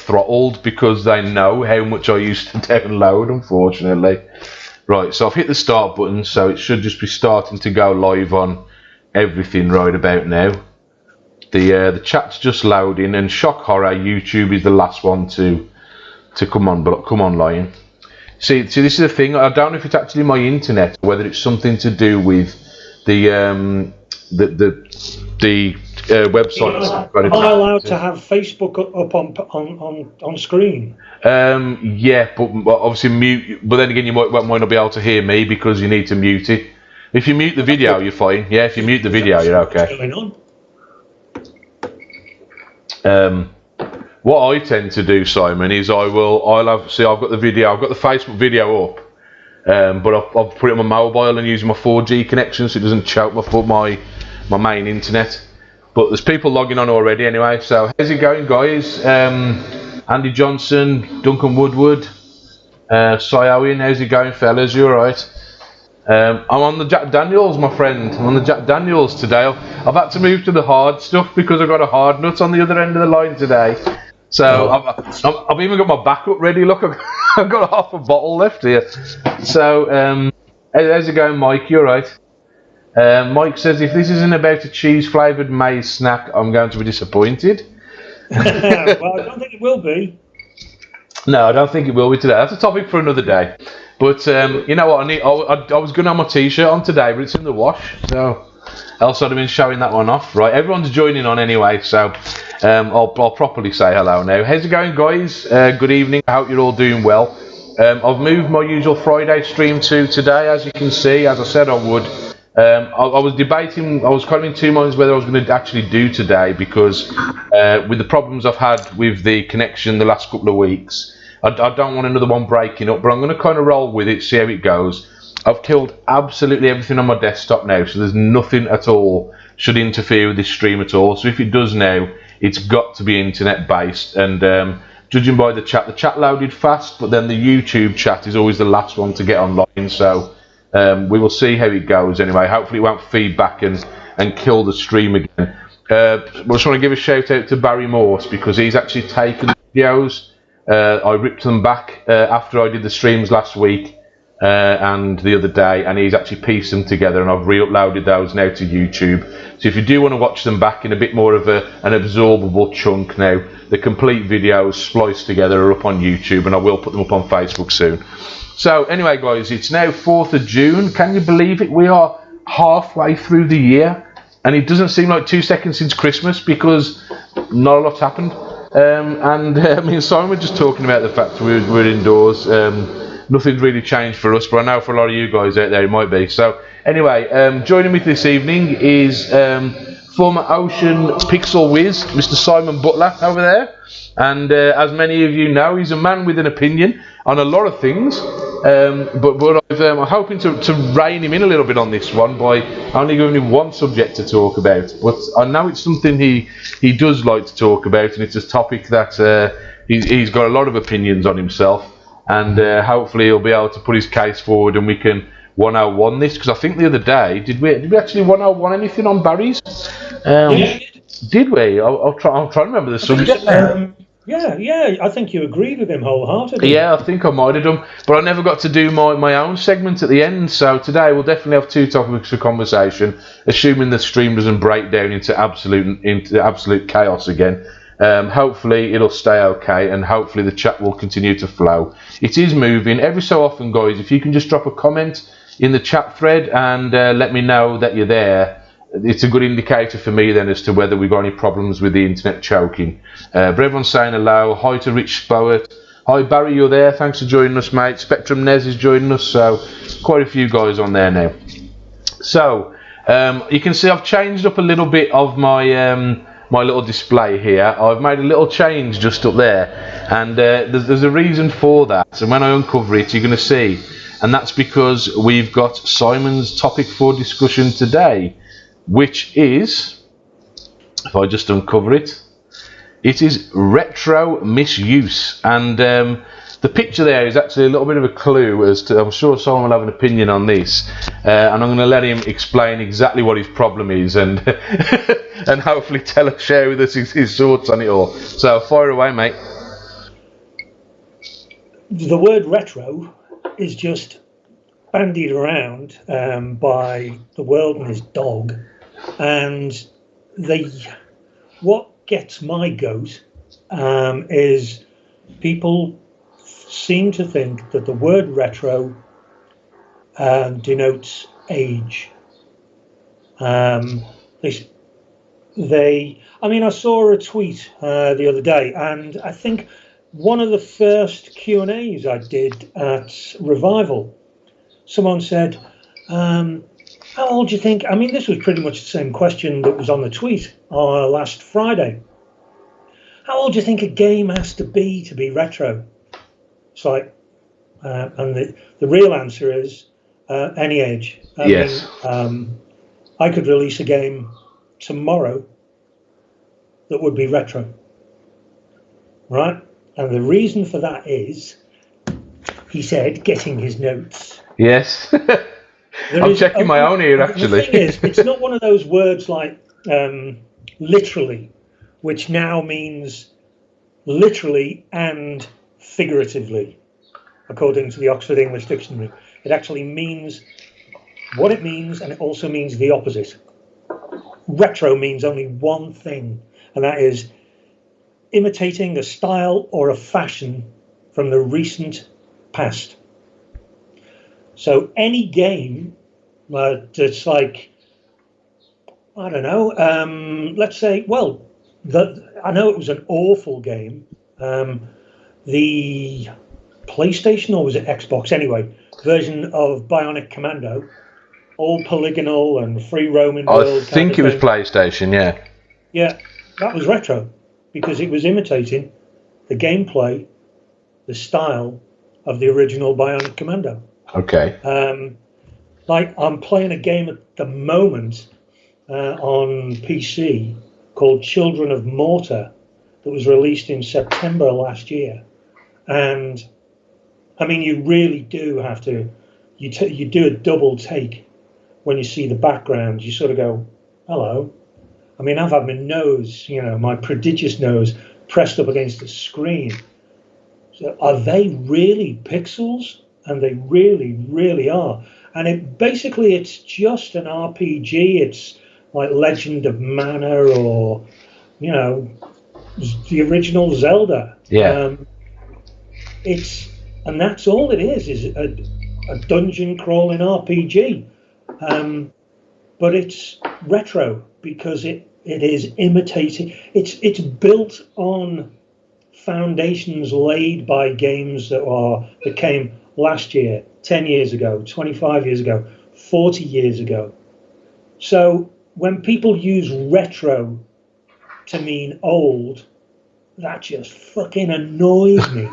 throttled because they know how much I used to download, unfortunately. Right, so I've hit the start button, so it should just be starting to go live on everything right about now. The chat's just loading, and shock horror, YouTube is the last one to come online. See, this is the thing. I don't know if it's actually my internet, or whether it's something to do with the website. Am I allowed to have Facebook up on screen? Yeah, but obviously mute. But then again, you might not be able to hear me because you need to mute it. If you mute the video, you're fine. Yeah, if you mute the video, you're okay. What's going on? What I tend to do, Simon, is I've got the video, I've got the Facebook video up, but I've put it on my mobile and using my 4G connection so it doesn't choke my main internet. But there's people logging on already anyway. So how's it going, guys? Andy Johnson, Duncan Woodward, Cy Owen, how's it going, fellas? You alright? I'm on the Jack Daniels, my friend. I'm on the Jack Daniels today. I've had to move to the hard stuff because I've got a hard nut on the other end of the line today. So I've even got my backup ready. Look, I've got half a bottle left here. So how's it going, Mike? You alright? Mike says, if this isn't about a cheese-flavoured maize snack, I'm going to be disappointed. Well, I don't think it will be. No, I don't think it will be today. That's a topic for another day. But you know what? I was going to have my T-shirt on today, but it's in the wash. So else I'd have been showing that one off. Right, everyone's joining on anyway, so I'll properly say hello now. How's it going, guys? Good evening. I hope you're all doing well. I've moved my usual Friday stream to today, as you can see, as I said I would. I was debating, I was kind of in two minds whether I was going to actually do today, because with the problems I've had with the connection the last couple of weeks, I don't want another one breaking up, but I'm going to kind of roll with it, see how it goes. I've killed absolutely everything on my desktop now, so there's nothing at all should interfere with this stream at all. So if it does now, it's got to be internet based, and judging by the chat loaded fast, but then the YouTube chat is always the last one to get online, so we will see how it goes anyway. Hopefully it won't feed back and kill the stream again. I just want to give a shout out to Barry Morse, because he's actually taken the videos. I ripped them back after I did the streams last week and the other day, and he's actually pieced them together, and I've re-uploaded those now to YouTube. So if you do want to watch them back in a bit more of an absorbable chunk now, the complete videos spliced together are up on YouTube, and I will put them up on Facebook soon. So anyway, guys, it's now 4th of June. Can you believe it? We are halfway through the year, and it doesn't seem like 2 seconds since Christmas, because not a lot's happened. Me and Simon were just talking about the fact we're indoors. Nothing's really changed for us, but I know for a lot of you guys out there it might be. So anyway, joining me this evening is former Ocean Pixel Whiz, Mr. Simon Butler over there. And as many of you know, he's a man with an opinion on a lot of things. But I'm hoping to rein him in a little bit on this one by only giving him one subject to talk about. But I know it's something he does like to talk about, and it's a topic that he's got a lot of opinions on himself. And hopefully he'll be able to put his case forward, and we can 101 this, because I think the other day did we actually 101 anything on Barry's? Did we? I'll try to remember the subject. Yeah, I think you agreed with him wholeheartedly. Yeah, I think I might have done, but I never got to do my own segment at the end. So today we'll definitely have two topics for conversation, assuming the stream doesn't break down into absolute chaos again. Hopefully it'll stay okay, and hopefully the chat will continue to flow. It is moving every so often, guys. If you can just drop a comment in the chat thread and let me know that you're there, it's a good indicator for me then as to whether we've got any problems with the internet choking. But everyone's saying hello. Hi to Rich Spowett. Hi Barry, you're there. Thanks for joining us, mate. Spectrum Nez is joining us, so quite a few guys on there now. So you can see I've changed up a little bit of my my little display here. I've made a little change just up there, and there's a reason for that, and when I uncover it you're going to see, and that's because we've got Simon's topic for discussion today, which is, if I just uncover it, it is retro misuse. And the picture there is actually a little bit of a clue as to, I'm sure Simon will have an opinion on this, and I'm going to let him explain exactly what his problem is, and and hopefully share with us his thoughts on it all. So fire away, mate. the word retro is just bandied around by the world and his dog, and what gets my goat is people seem to think that the word retro denotes age. I saw a tweet the other day, and I think one of the first Q&As I did at Revival, someone said, how old do you think? I mean, this was pretty much the same question that was on the tweet last Friday. How old do you think a game has to be retro? It's like, and the real answer is any age. Yes. I could release a game tomorrow that would be retro, right? And the reason for that is, he said, getting his notes. Yes. I'm checking my own here, actually. The thing is, it's not one of those words like literally, which now means literally and figuratively, according to the Oxford English Dictionary. It actually means what it means, and it also means the opposite. Retro means only one thing, and that is imitating a style or a fashion from the recent past. So any game that's like, I don't know, let's say, well, I know it was an awful game. The PlayStation, or was it Xbox? Anyway, version of Bionic Commando, all polygonal and free roaming world. I think it was PlayStation, yeah. Yeah, that was retro because it was imitating the gameplay, the style of the original Bionic Commando. Okay. Like I'm playing a game at the moment on PC called Children of Mortar that was released in September last year. And I mean, you really do have to, you do a double take when you see the background. You sort of go, hello. I mean, I've had my nose, my prodigious nose pressed up against the screen. So are they really pixels? And they really, really are. And it's just an RPG. It's like Legend of Mana or, the original Zelda. Yeah. And that's all it is a dungeon crawling RPG. But it's retro because it is imitating. It's built on foundations laid by games that came last year, 10 years ago, 25 years ago, 40 years ago. So when people use retro to mean old, that just fucking annoys me.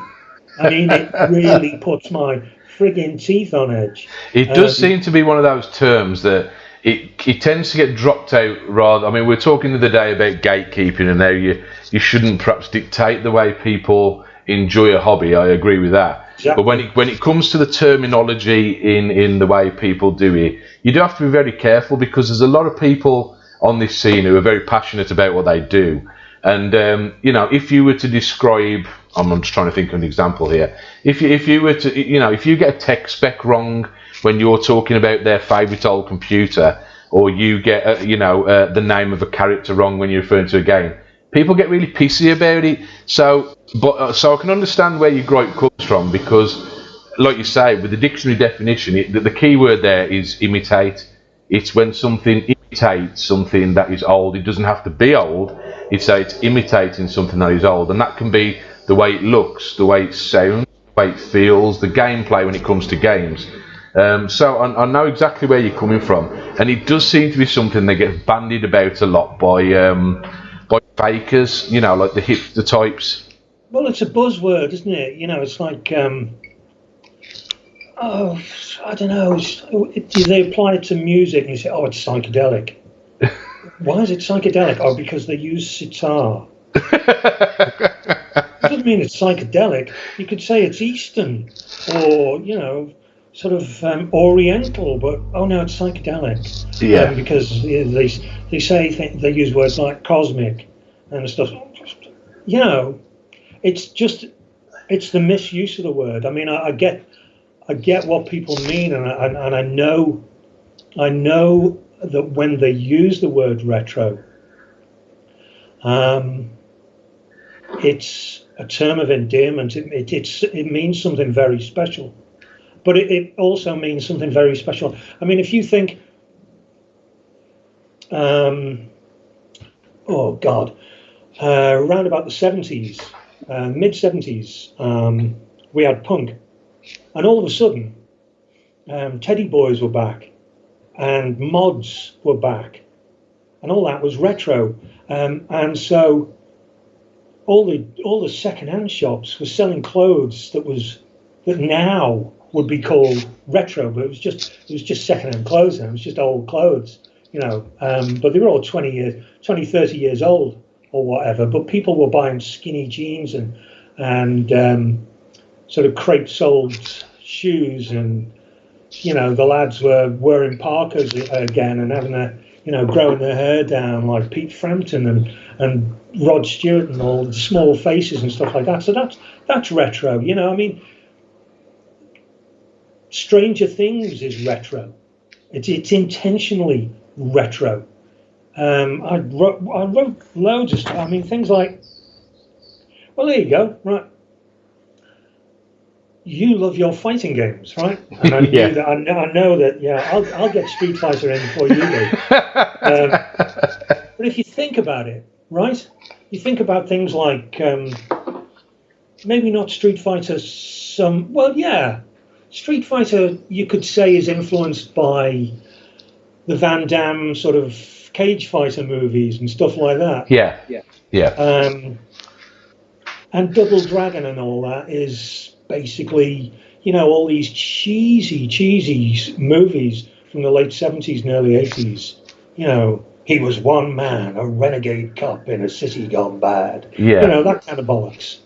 I mean, it really puts my frigging teeth on edge. It does seem to be one of those terms that it tends to get dropped out rather. I mean, we were talking the other day about gatekeeping and how you shouldn't perhaps dictate the way people enjoy a hobby. I agree with that. Exactly. But when it comes to the terminology in the way people do it, you do have to be very careful because there's a lot of people on this scene who are very passionate about what they do. And if you were to describe, I'm just trying to think of an example here. If you were to, if you get a tech spec wrong when you're talking about their favourite old computer, or you get the name of a character wrong when you're referring to a game, people get really pissy about it. So I can understand where your gripe comes from because, like you say, with the dictionary definition, the key word there is imitate. It's when something imitates something that is old. It doesn't have to be old. It's imitating something that is old, and that can be the way it looks, the way it sounds, the way it feels, the gameplay when it comes to games. So I know exactly where you're coming from, and it does seem to be something that gets bandied about a lot by fakers, like the hipster types. Well, it's a buzzword, isn't it? It's like, I don't know. They apply it to music and you say, it's psychedelic. Why is it psychedelic? Oh, because they use sitar. It doesn't mean it's psychedelic. You could say it's Eastern or, sort of Oriental, but no, it's psychedelic. Yeah. Because they say they use words like cosmic and stuff. It's just It's the misuse of the word. I mean, I get what people mean, and I know that when they use the word retro, it's a term of endearment. It means something very special, but it also means something very special. I mean, if you think, oh God, around about the 70s, mid 70s, we had punk, and all of a sudden, Teddy Boys were back, and mods were back, and all that was retro, and so all the second-hand shops were selling clothes that now would be called retro, but it was just second-hand clothes. Now. It was just old clothes, but they were all 30 years old or whatever. But people were buying skinny jeans and sort of crepe-soled shoes, and the lads were wearing parkas again and having growing their hair down like Pete Frampton and Rod Stewart and all the small faces and stuff like that. So that's retro. I mean, Stranger Things is retro. It's intentionally retro. I wrote loads of stuff. I mean, things like, well, there you go, right. You love your fighting games, right? And I knew that. I know that. Yeah, I'll get Street Fighter in before you do. But if you think about it, right? You think about things like maybe not Street Fighter. Street Fighter you could say is influenced by the Van Damme sort of cage fighter movies and stuff like that. Yeah. And Double Dragon and all that is basically, all these cheesy movies from the late 70s and early 80s. He was one man, a renegade cop in a city gone bad. Yeah. That kind of bollocks.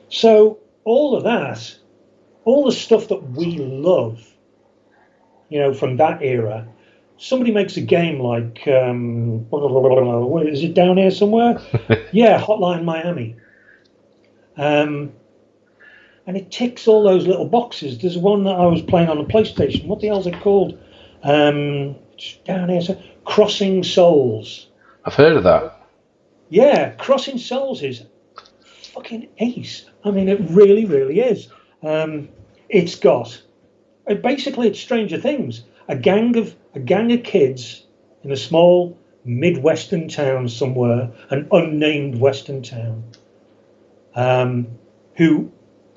So all of that, all the stuff that we love, from that era, somebody makes a game like, is it down here somewhere? Yeah, Hotline Miami. And it ticks all those little boxes. There's one that I was playing on the PlayStation. What the hell's it called? It's down here. So Crossing Souls. I've heard of that. Yeah, Crossing Souls is fucking ace. I mean, it really, really is. It's Stranger Things. A gang of kids in a small Midwestern town somewhere, an unnamed Western town, who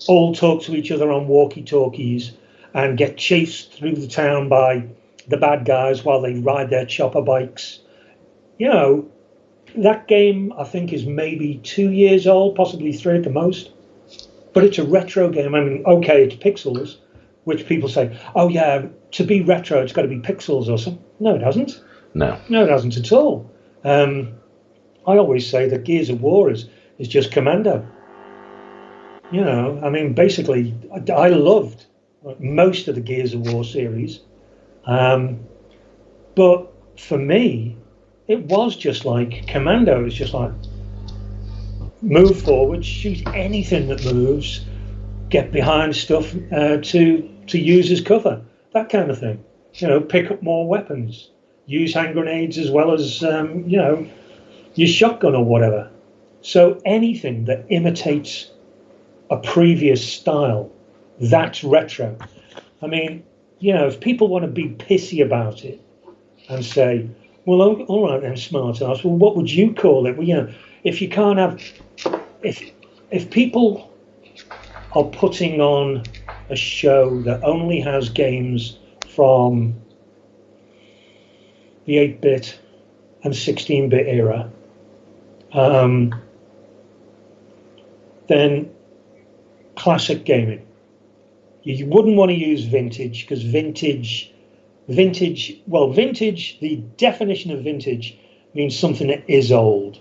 all talk to each other on walkie-talkies and get chased through the town by the bad guys while they ride their chopper bikes. That game, I think, is maybe 2 years old, possibly 3 at the most. But it's a retro game. I mean, okay, it's pixels, which people say, oh yeah, to be retro, it's got to be pixels or something. No, it hasn't. No, it hasn't at all. I always say that Gears of War is just Commando. I mean, basically, I loved most of the Gears of War series. But for me, it was just like Commando. It was just like, move forward, shoot anything that moves, get behind stuff to use as cover, that kind of thing. Pick up more weapons, use hand grenades as well as, your shotgun or whatever. So anything that imitates a previous style, that's retro. I mean, if people want to be pissy about it and say, well, all right then, smart ass, well, what would you call it? Well, if you can't have, if people are putting on a show that only has games from the 8-bit and 16-bit era, then classic gaming. You wouldn't want to use vintage, because vintage, the definition of vintage means something that is old.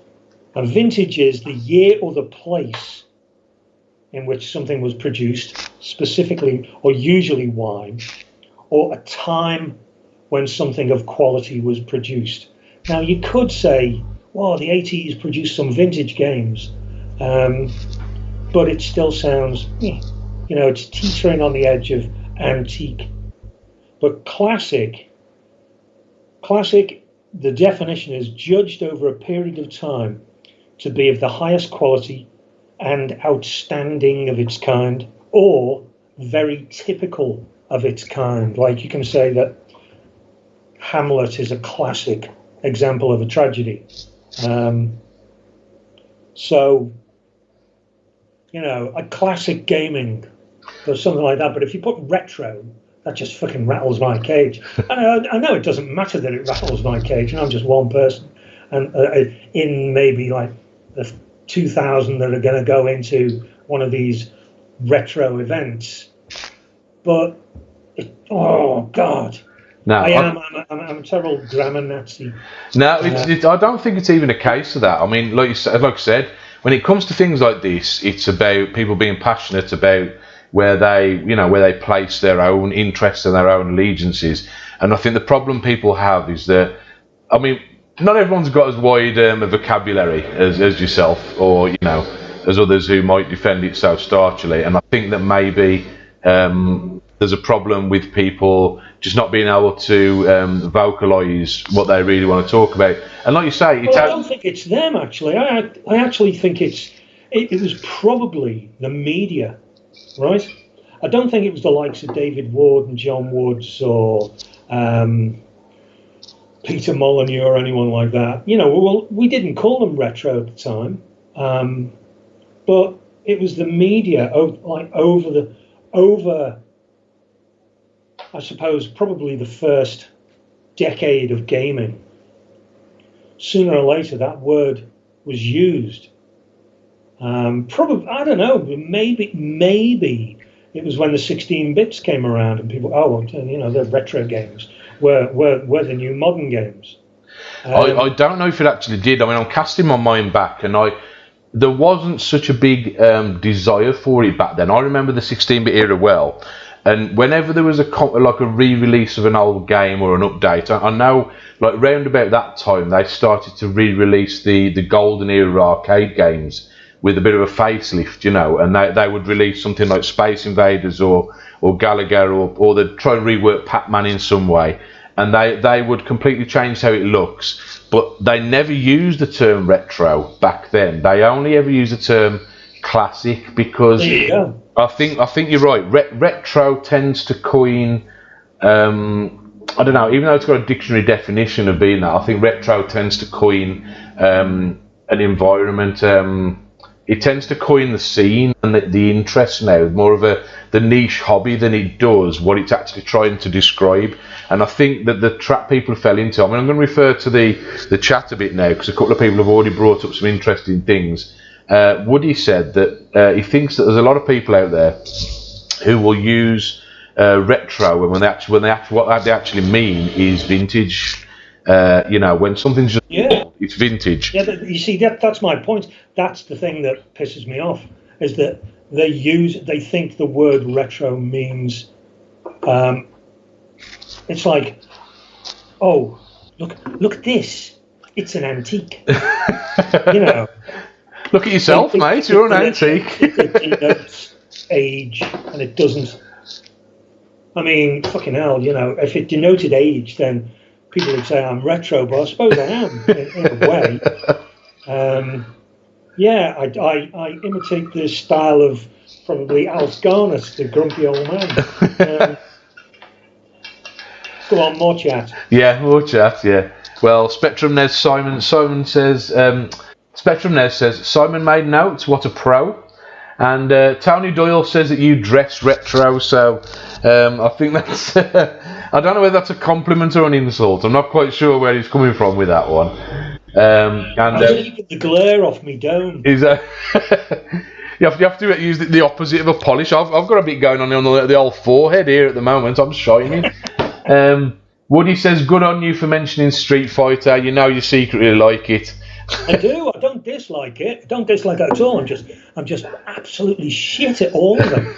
And vintage is the year or the place in which something was produced, specifically or usually wine, or a time when something of quality was produced. Now, you could say, well, the 80s produced some vintage games. but it still sounds, it's teetering on the edge of antique. But classic, the definition is judged over a period of time to be of the highest quality and outstanding of its kind, or very typical of its kind. Like you can say that Hamlet is a classic example of a tragedy. So, a classic gaming or something like that. But if you put retro, that just fucking rattles my cage. And I know it doesn't matter that it rattles my cage, and I'm just one person. And in maybe like the 2,000 that are going to go into one of these retro events. But, oh, God. No, I'm a terrible grammar Nazi. No, I don't think it's even a case of that. I mean, like I said, when it comes to things like this, it's about people being passionate about where they place their own interests and their own allegiances. And I think the problem people have is that, I mean, not everyone's got as wide a vocabulary as yourself, or as others who might defend it so starchily. And I think that maybe there's a problem with people just not being able to vocalise what they really want to talk about. And like you say, I don't think it's them actually. I actually think it was probably the media, right? I don't think it was the likes of David Ward and John Woods or Peter Molyneux or anyone like that. Well, we didn't call them retro at the time, but it was the media over I suppose probably the first decade of gaming. Sooner or later that word was used. Probably, I don't know, maybe it was when the 16 bits came around and people, the retro games were the new modern games. I don't know if it actually did. I mean, I'm casting my mind back, and there wasn't such a big desire for it back then. I remember the 16-bit era well, and whenever there was a re-release of an old game or an update, I know like round about that time they started to re-release the golden era arcade games with a bit of a facelift, and they would release something like Space Invaders or Galaga, or they'd try and rework Pac-Man in some way, and they would completely change how it looks. But they never used the term retro back then. They only ever used the term classic because I think you're right. Retro tends to coin. I don't know. Even though it's got a dictionary definition of being that, I think retro tends to coin an environment. It tends to coin the scene and the interest now, more of the niche hobby than it does what it's actually trying to describe. And I think that the trap people fell into, I mean, I'm going to refer to the chat a bit now because a couple of people have already brought up some interesting things. Woody said that he thinks that there's a lot of people out there who will use retro, and what they actually mean is vintage. When something's just old, it's vintage. Yeah, but you see, that's my point. That's the thing that pisses me off, is that they think the word retro means, it's like, oh, look at this, it's an antique. Look at yourself, mate. You're an antique. It denotes age, and it doesn't. I mean, fucking hell, if it denoted age, then people would say I'm retro, but I suppose I am in a way. I imitate the style of probably Alf Garnett, the grumpy old man. Go on, more chat. Yeah, more chat. Yeah. Well, Spectrum Nez Simon says. Spectrum Nez says Simon made notes. What a pro. And Tony Doyle says that you dress retro, so I think that's. I don't know whether that's a compliment or an insult. I'm not quite sure where he's coming from with that one. I'm keeping the glare off me dome. Is you have to use the opposite of a polish. I've got a bit going on the old forehead here at the moment. I'm shining. Woody says, "Good on you for mentioning Street Fighter. You secretly like it." I do. I don't dislike it. I don't dislike it at all. I'm just absolutely shit at all of them.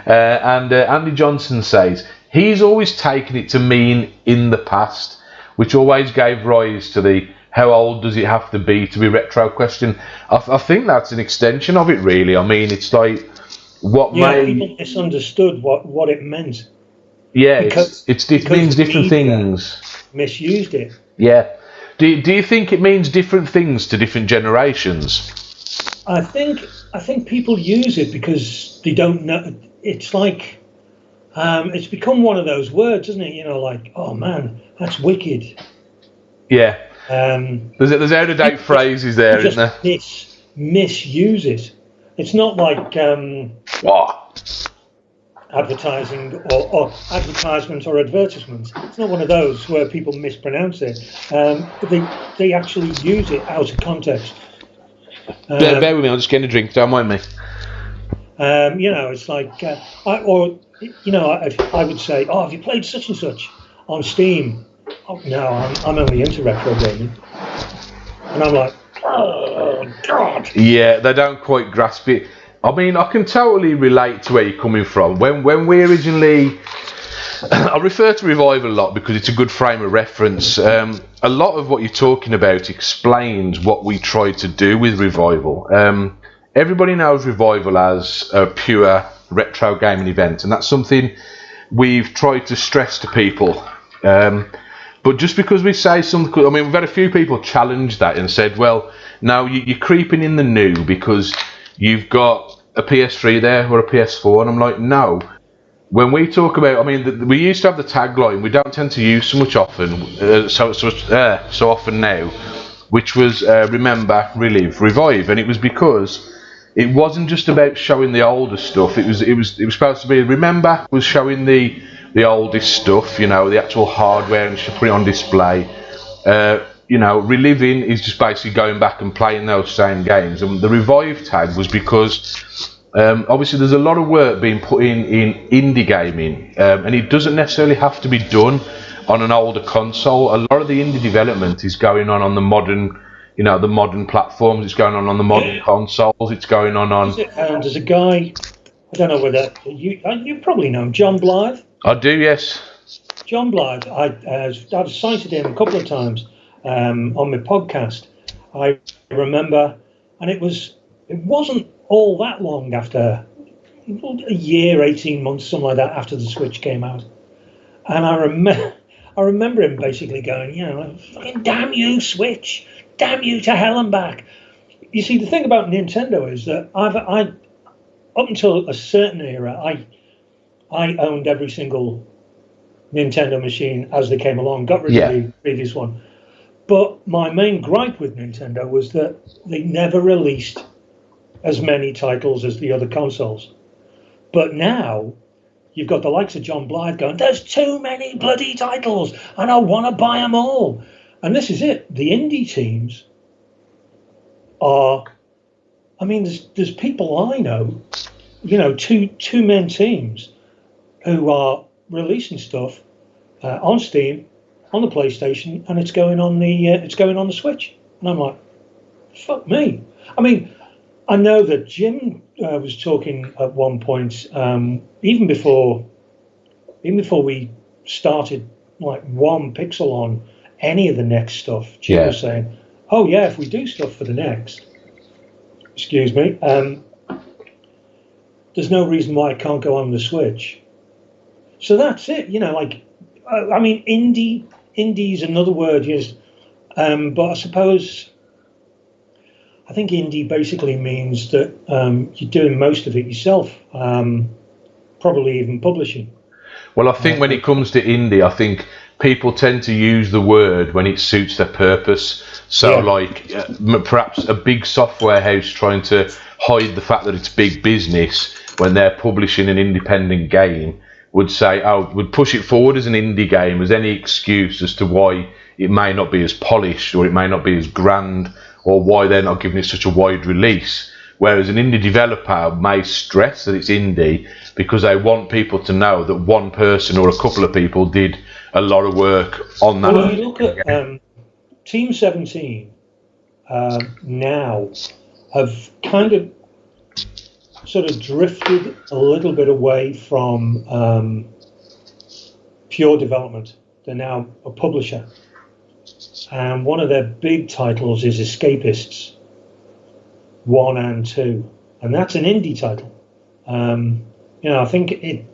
And Andy Johnson says he's always taken it to mean in the past, which always gave rise to the how old does it have to be retro question? I think that's an extension of it, really. I mean, it's like what people misunderstood what it meant. Yeah, because it means different things. Misused it. Yeah. Do you think it means different things to different generations? I think people use it because they don't know. It's like it's become one of those words, isn't it? You know, like, oh man, that's wicked. Yeah. There's out of date phrases there, isn't there? Misuse it. It's not like advertising or advertisement or advertisement. It's not one of those where people mispronounce it. They actually use it out of context. Bear with me, I'm just getting a drink, don't mind me. You know, it's like, I would say, oh, have you played such and such on Steam? Oh, no, I'm only into retro gaming. And I'm like, oh, God. Yeah, they don't quite grasp it. I mean, I can totally relate to where you're coming from. When we originally... I refer to Revival a lot because it's a good frame of reference. A lot of what you're talking about explains what we tried to do with Revival. Everybody knows Revival as a pure retro gaming event, and that's something we've tried to stress to people. But just because we say something... I mean, we've had a few people challenge that and said, well, no, you're creeping in the new because you've got a PS3 there or a PS4, and I'm like, no. When we talk about, I mean, we used to have the tagline, we don't tend to use so much often, so often now, which was remember, relive, revive, and it was because it wasn't just about showing the older stuff. It was supposed to be remember was showing the oldest stuff, you know, the actual hardware, and put it on display. You know, reliving is just basically going back and playing those same games. And the revive tag was because obviously there's a lot of work being put in indie gaming, and it doesn't necessarily have to be done on an older console. A lot of the indie development is going on the modern, you know, the modern platforms. It's going on the modern consoles. It's going on. There's a guy, I don't know whether you probably know him, John Blythe. I do, yes. John Blythe. I've cited him a couple of times on my podcast. I remember, and it wasn't all that long after, a year, 18 months, something like that, after the Switch came out. And I remember him basically going, you know, fucking damn you, Switch, damn you to hell and back. You see, the thing about Nintendo is that I up until a certain era, I owned every single Nintendo machine as they came along, got rid of the previous one. But my main gripe with Nintendo was that they never released as many titles as the other consoles. But now you've got the likes of John Blythe going, there's too many bloody titles and I want to buy them all. And this is it. The indie teams are, I mean, there's people I know, you know, two-man teams who are releasing stuff on Steam, on the PlayStation, and it's going on the Switch. And I'm like, fuck me. I mean, I know that Jim was talking at one point, even before we started like one pixel on any of the next stuff. Jim was saying, "Oh yeah, if we do stuff for the next, excuse me, there's no reason why it can't go on the Switch." So that's it, you know. Like, I mean, indie is another word used, but I suppose. I think indie basically means that you're doing most of it yourself, probably even publishing. Well, I think when it comes to indie, I think people tend to use the word when it suits their purpose. So, like, perhaps a big software house trying to hide the fact that it's big business when they're publishing an independent game would say, would push it forward as an indie game as any excuse as to why it may not be as polished or it may not be as grand, or why they're not giving it such a wide release. Whereas an indie developer may stress that it's indie because they want people to know that one person or a couple of people did a lot of work on that. Well, if you look at Team 17 now have kind of sort of drifted a little bit away from pure development. They're now a publisher. and one of their big titles is Escapists 1 and 2, and that's an indie title. I think it.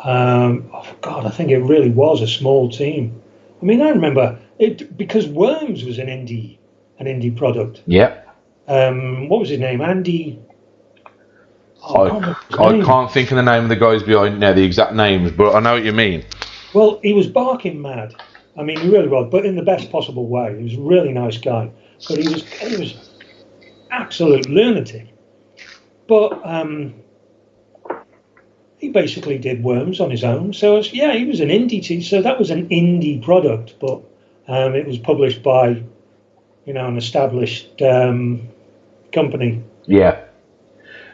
I think it really was a small team. I mean, I remember it because Worms was an indie product. Yeah. What was his name? Andy. I can't think of the name of the guys behind now, the exact names, but I know what you mean. Well, he was barking mad. I mean, he really was, but in the best possible way. He was a really nice guy, but he was absolute lunatic. But he basically did Worms on his own. So he was an indie team. So that was an indie product, but it was published by, an established company. Yeah.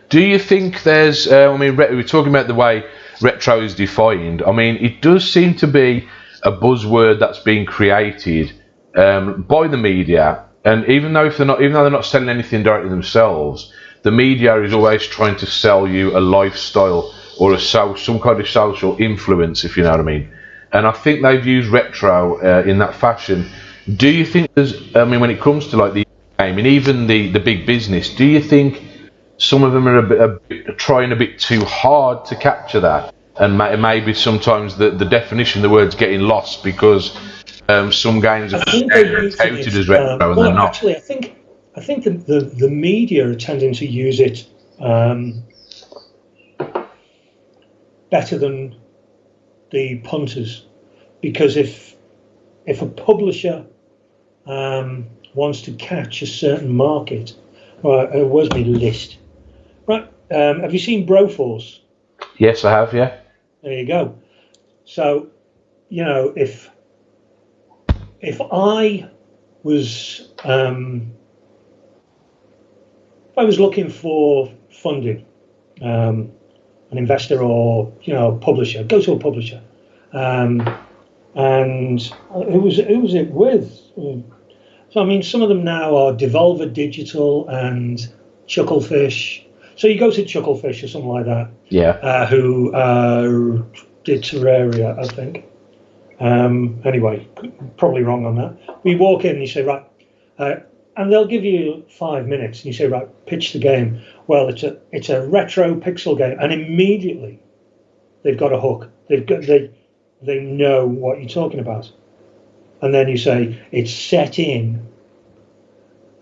Do you think there's? We're talking about the way retro is defined. I mean, it does seem to be a buzzword that's being created by the media, and even though they're not selling anything directly themselves, the media is always trying to sell you a lifestyle or some kind of social influence, if you know what I mean. And I think they've used retro in that fashion. Do you think when it comes to like the game and even the big business, do you think some of them are trying a bit too hard to capture that, and maybe sometimes the definition of the word's getting lost because some games are touted as retro and they're not? Actually, I think the media are tending to use it better than the punters, because if a publisher wants to catch a certain market, where's my list? Right, have you seen Broforce? Yes, I have. Yeah. There you go. So, if I was looking for funding, an investor or publisher, go to a publisher, and who was it with? So I mean, some of them now are Devolver Digital and Chucklefish. So you go to Chucklefish or something like that. Yeah. Who did Terraria, I think. Anyway, probably wrong on that. We walk in and you say, right, and they'll give you 5 minutes, and you say, right, pitch the game. Well, it's a retro pixel game, and immediately they've got a hook. They know what you're talking about, and then you say it's set in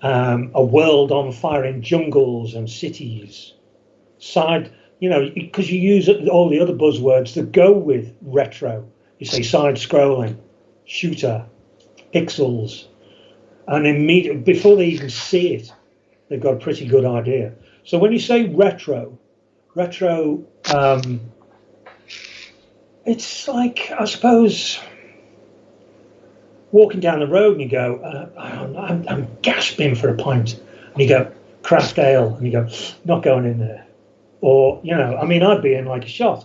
a world on fire in jungles and cities. Because you use all the other buzzwords that go with retro. You say side-scrolling, shooter, pixels, and immediately, before they even see it, they've got a pretty good idea. So when you say retro, it's like, I suppose, walking down the road and you go, I'm gasping for a pint, and you go, craft ale, and you go, not going in there. Or, I'd be in like a shot.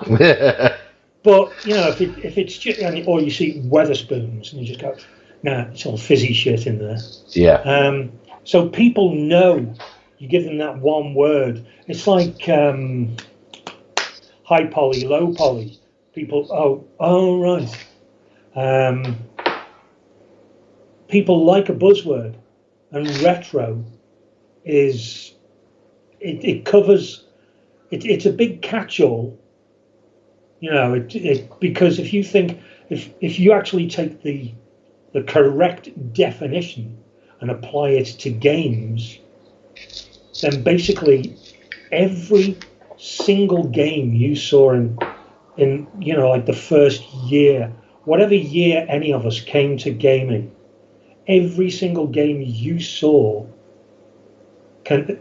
But, if it's just, or you see Weatherspoons and you just go, nah, it's all fizzy shit in there. Yeah. So people know, you give them that one word. It's like high poly, low poly. People, right. People like a buzzword, and retro is, it covers, it's a big catch-all. Because if you think, if you actually take the correct definition and apply it to games, then basically every single game you saw in like the first year, whatever year any of us came to gaming, every single game you saw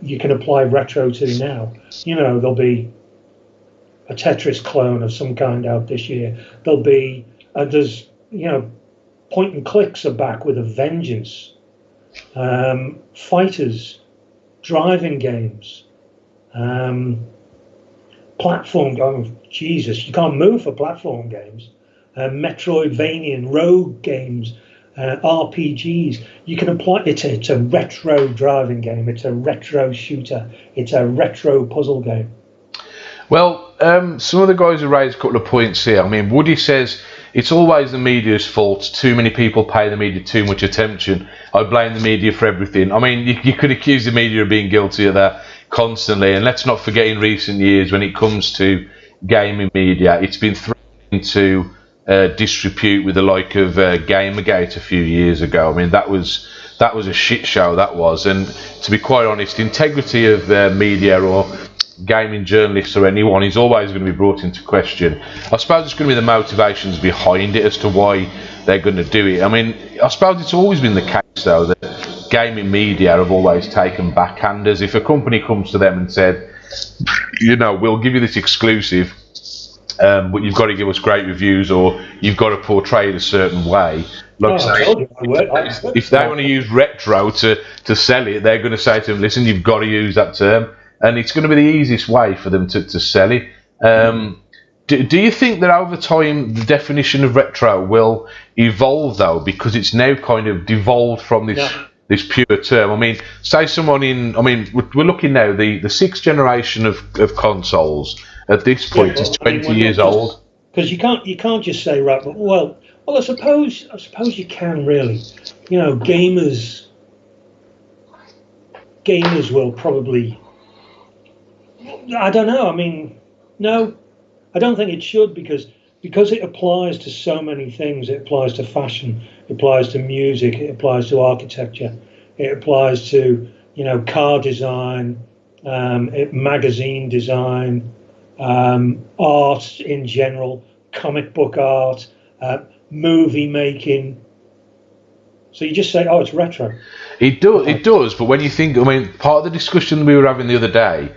you can apply retro to now. There'll be a Tetris clone of some kind out this year. There'll be point and clicks are back with a vengeance. Fighters, driving games, platform. Oh Jesus, you can't move for platform games. Metroidvanian, rogue games, RPGs. You can apply it. It's a retro driving game. It's a retro shooter. It's a retro puzzle game. Well, some of the guys have raised a couple of points here. I mean, Woody says it's always the media's fault. Too many people pay the media too much attention. I blame the media for everything. I mean, you could accuse the media of being guilty of that constantly. And let's not forget, in recent years, when it comes to gaming media, it's been thrown into disrepute with the like of Gamergate a few years ago. I mean, that was a shit show, that was. And to be quite honest, integrity of media or gaming journalists or anyone is always going to be brought into question. I suppose it's going to be the motivations behind it as to why they're going to do it. I mean, I suppose it's always been the case, though, that gaming media have always taken backhanders. If a company comes to them and said, you know, we'll give you this exclusive, but you've got to give us great reviews, or you've got to portray it a certain way. Like if they want to use retro to sell it, they're going to say to them, listen, you've got to use that term. And it's going to be the easiest way for them to sell it. Do you think that over time the definition of retro will evolve, though, because it's now kind of devolved from this pure term? I mean, say someone we're looking now, the sixth generation of consoles at this point is 20 years old. Because you can't just say, right, but well, I suppose you can really. You know, gamers will probably. I don't know. I mean, no, I don't think it should, because it applies to so many things. It applies to fashion, it applies to music, it applies to architecture, it applies to, you know, car design, magazine design, art in general, comic book art, movie making. So you just say, oh, it's retro. It does. But when you think, I mean, part of the discussion we were having the other day,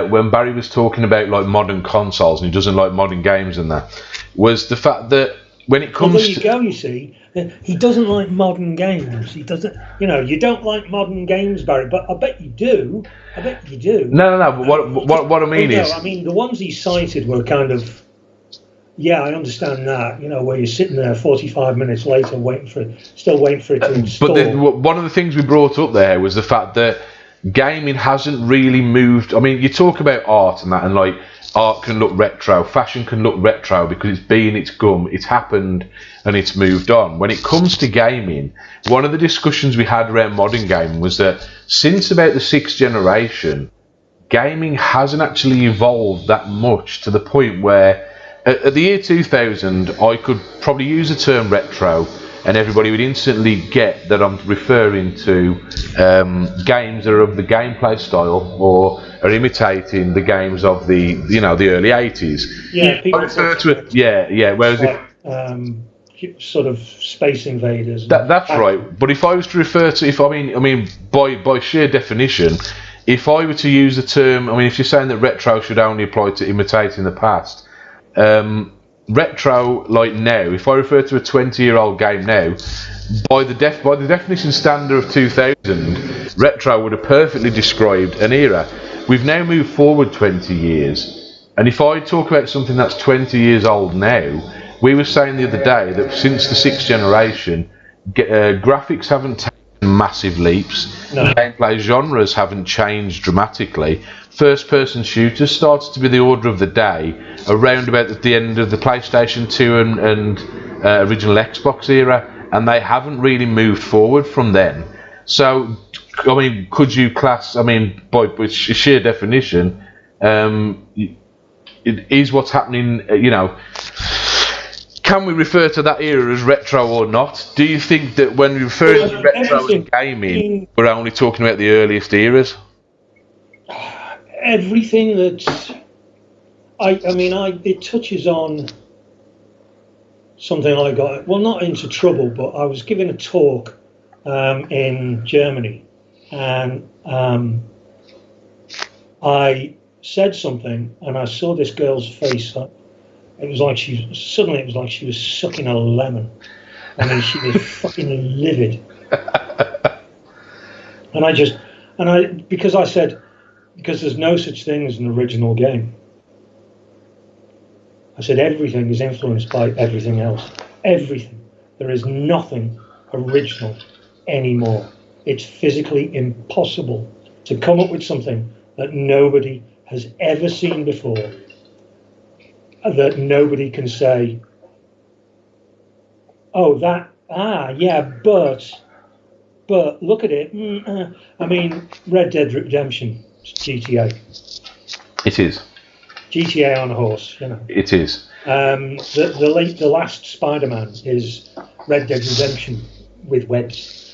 when Barry was talking about like modern consoles and he doesn't like modern games and that, was the fact that when it comes there you go, you see, he doesn't like modern games. He doesn't, you know, you don't like modern games, Barry, but I bet you do. No. But what I mean is, I mean, the ones he cited were kind of, yeah, I understand that. You know, where you're sitting there 45 minutes later still waiting for it to install. But then one of the things we brought up there was the fact that gaming hasn't really moved. I mean, you talk about art and that, and like art can look retro, fashion can look retro because it's been its gum, it's happened and it's moved on. When it comes to gaming, one of the discussions we had around modern gaming was that since about the sixth generation, gaming hasn't actually evolved that much to the point where at the year 2000 I could probably use the term retro and everybody would instantly get that I'm referring to games that are of the gameplay style or are imitating the games of the early 80s. Yeah, people refer to it. Yeah. Whereas sort of Space Invaders. That's right. But if I was to refer to, by sheer definition, if I were to use the term, if you're saying that retro should only apply to imitating the past. Retro, like now, if I refer to a 20-year-old game now, by the definition standard of 2000, retro would have perfectly described an era. We've now moved forward 20 years, and if I talk about something that's 20 years old now, we were saying the other day that since the sixth generation, graphics haven't taken massive leaps, gameplay genres haven't changed dramatically. First-person shooters started to be the order of the day around about at the end of the PlayStation 2 and original Xbox era, and they haven't really moved forward from then. So, could you class? By sheer definition, it is what's happening. Can we refer to that era as retro or not? Do you think that when we refer to retro in gaming, we're only talking about the earliest eras? Everything that it touches on something I got, well, not into trouble, but I was giving a talk in Germany, and I said something, and I saw this girl's face. It was like she was sucking a lemon. She was fucking livid. Because there's no such thing as an original game. I said everything is influenced by everything else. Everything. There is nothing original anymore. It's physically impossible to come up with something that nobody has ever seen before, that nobody can say, Oh, that. Ah, yeah, but look at it. I mean, Red Dead Redemption, GTA. It is. GTA on a horse, you know. It is. The last Spider-Man is Red Dead Redemption with webs.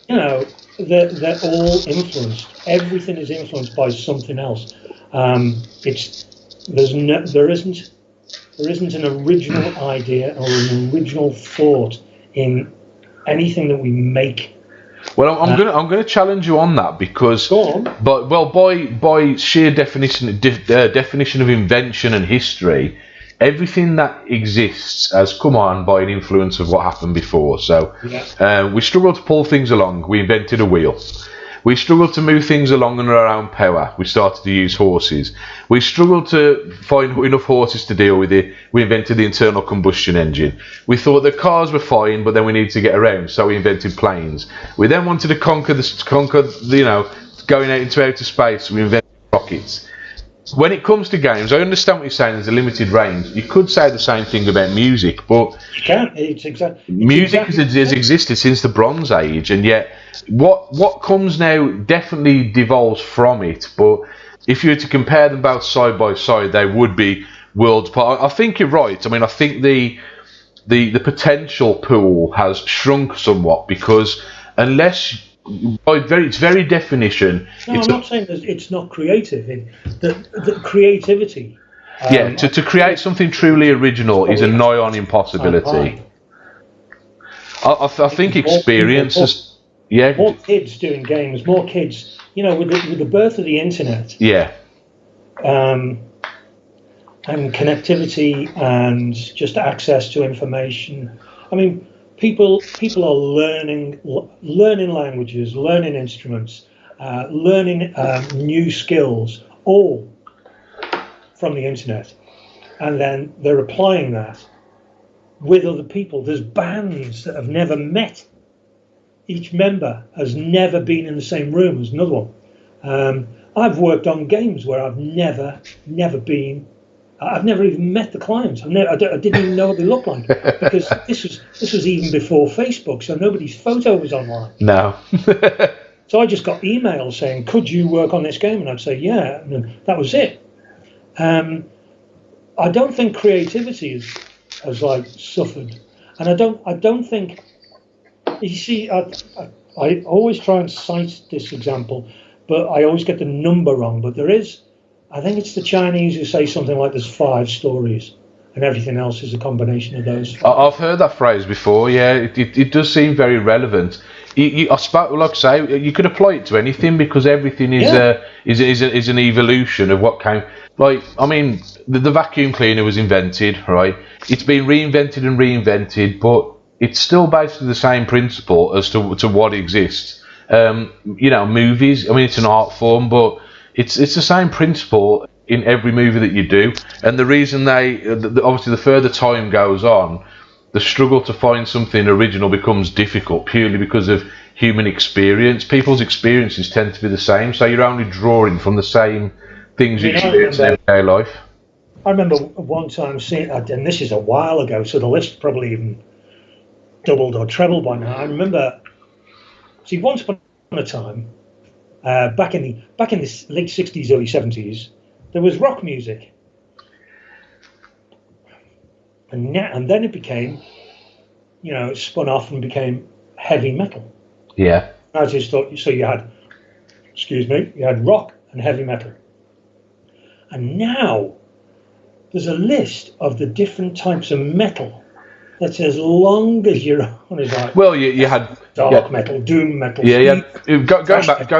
You know, they're all influenced. Everything is influenced by something else. There isn't an original idea or an original thought in anything that we make. Well, I'm gonna challenge you on that because, by sheer definition of invention and history, everything that exists has come on by an influence of what happened before. So, we struggled to pull things along. We invented a wheel. We struggled to move things along under our own power. We started to use horses. We struggled to find enough horses to deal with it. We invented the internal combustion engine. We thought that cars were fine, but then we needed to get around, so we invented planes. We then wanted to conquer, going out into outer space. We invented rockets. When it comes to games, I understand what you're saying. There's a limited range. You could say the same thing about music, but you can't. Music has existed since the Bronze Age, and yet what comes now definitely devolves from it. But if you were to compare them both side by side, they would be worlds apart. I think you're right. I mean, I think the potential pool has shrunk somewhat because unless by its very definition, I'm not saying that it's not creative. The creativity. To create something truly original is a nigh on impossibility. I think experience is. Yeah. More kids doing games, more kids, with the birth of the internet. Yeah. And connectivity and just access to information. I mean, people are learning languages, learning instruments, learning new skills, all from the internet. And then they're applying that with other people. There's bands that have never met. Each member has never been in the same room as another one. I've worked on games where I've never been. I've never even met the clients. I didn't even know what they looked like because this was even before Facebook, so nobody's photo was online. No. So I just got emails saying, "Could you work on this game?" And I'd say, "Yeah," and that was it. I don't think creativity has suffered, and I don't think. You see, I always try and cite this example, but I always get the number wrong. But I think it's the Chinese who say something like there's 5 stories, and everything else is a combination of those 5. I've heard that phrase before. Yeah, it does seem very relevant. Like I say, you could apply it to anything because everything is an evolution of what came. Like, I mean, the vacuum cleaner was invented, right? It's been reinvented and reinvented, but it's still basically the same principle as to what exists. Movies. I mean, it's an art form, but it's the same principle in every movie that you do. And the reason obviously the further time goes on, the struggle to find something original becomes difficult purely because of human experience. People's experiences tend to be the same, so you're only drawing from the same things you experience in everyday life. I remember one time seeing, and this is a while ago, so the list probably even doubled or trebled by now. I remember, once upon a time, back in the late 60s, early 70s, there was rock music, and then it became, it spun off and became heavy metal. Yeah. I just thought, so you had rock and heavy metal, and now there's a list of the different types of metal. That's as long as you're on as like. Well, you had dark metal, doom metal. Yeah, going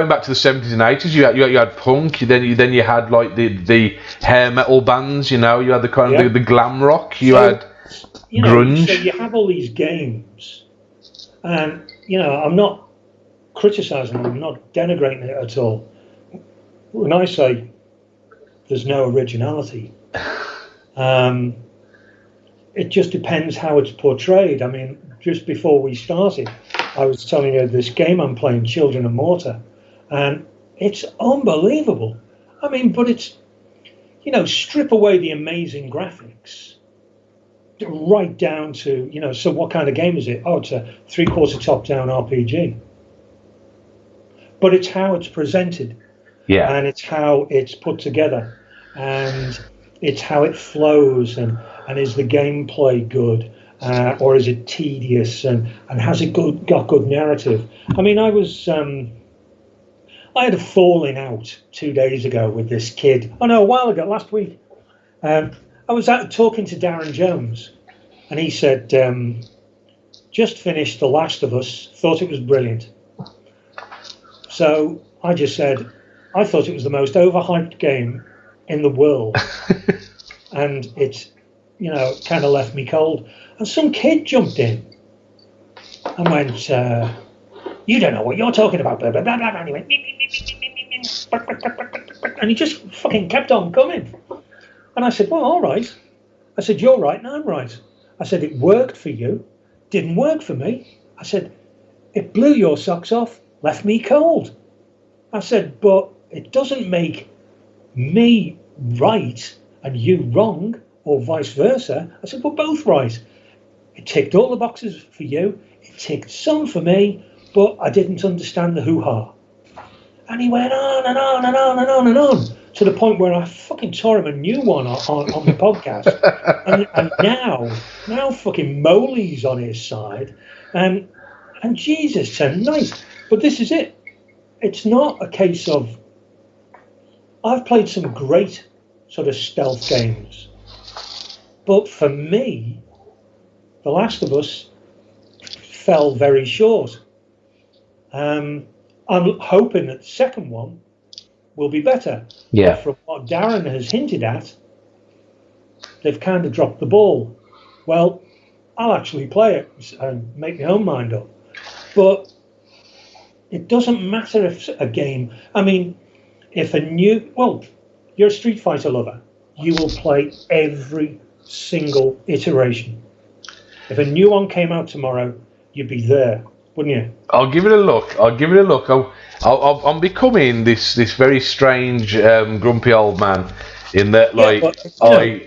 back to the 70s and 80s, you had punk. Then you had like the hair metal bands. You had the kind of the glam rock. You had grunge. So you have all these games, and I'm not criticising them. I'm not denigrating it at all. When I say there's no originality. It just depends how it's portrayed. I mean, just before we started, I was telling you this game I'm playing, Children of Mortar, and it's unbelievable. I mean, but it's, strip away the amazing graphics, right down to, so what kind of game is it? Oh, it's a 3/4 top-down RPG. But it's how it's presented, and it's how it's put together, and it's how it flows, and is the gameplay good, or is it tedious, and has it got good narrative? I mean, I had a falling out 2 days ago with this kid. Oh no, a while ago, last week. I was out talking to Darren Jones, and he said, just finished The Last of Us, thought it was brilliant. So I just said, I thought it was the most overhyped game in the world. And it's, kind of left me cold. And some kid jumped in and went, you don't know what you're talking about, blah, blah, blah, blah. And he went, and he just fucking kept on coming. And I said, well, all right. I said, you're right and I'm right. I said, it worked for you, didn't work for me. I said, it blew your socks off, left me cold. I said, but it doesn't make me right and you wrong, or vice versa. I said, we're both right. It ticked all the boxes for you, it ticked some for me, but I didn't understand the hoo-ha. And he went on and on and on and on and on, to the point where I fucking tore him a new one on the podcast. and now fucking Moley's on his side. And Jesus tonight. But this is it. It's not a case of... I've played some great sort of stealth games. But for me, The Last of Us fell very short. I'm hoping that the second one will be better. Yeah. But from what Darren has hinted at, they've kind of dropped the ball. Well, I'll actually play it and make my own mind up. But it doesn't matter if a game... I mean, if a new... Well, you're a Street Fighter lover. You will play every single iteration. If a new one came out tomorrow, you'd be there, wouldn't you? I'll give it a look. I'm becoming this very strange, grumpy old man. In that,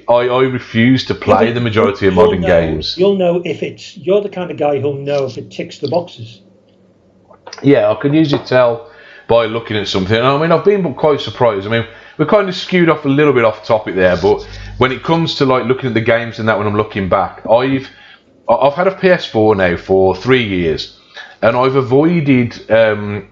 I refuse to play the majority of modern games. You'll know if you're the kind of guy who'll know if it ticks the boxes. Yeah, I can usually tell by looking at something. I mean, I've been quite surprised. I mean, we're kind of skewed off a little bit off topic there, but when it comes to looking at the games and that, when I'm looking back, I've had a PS4 now for 3 years, and I've avoided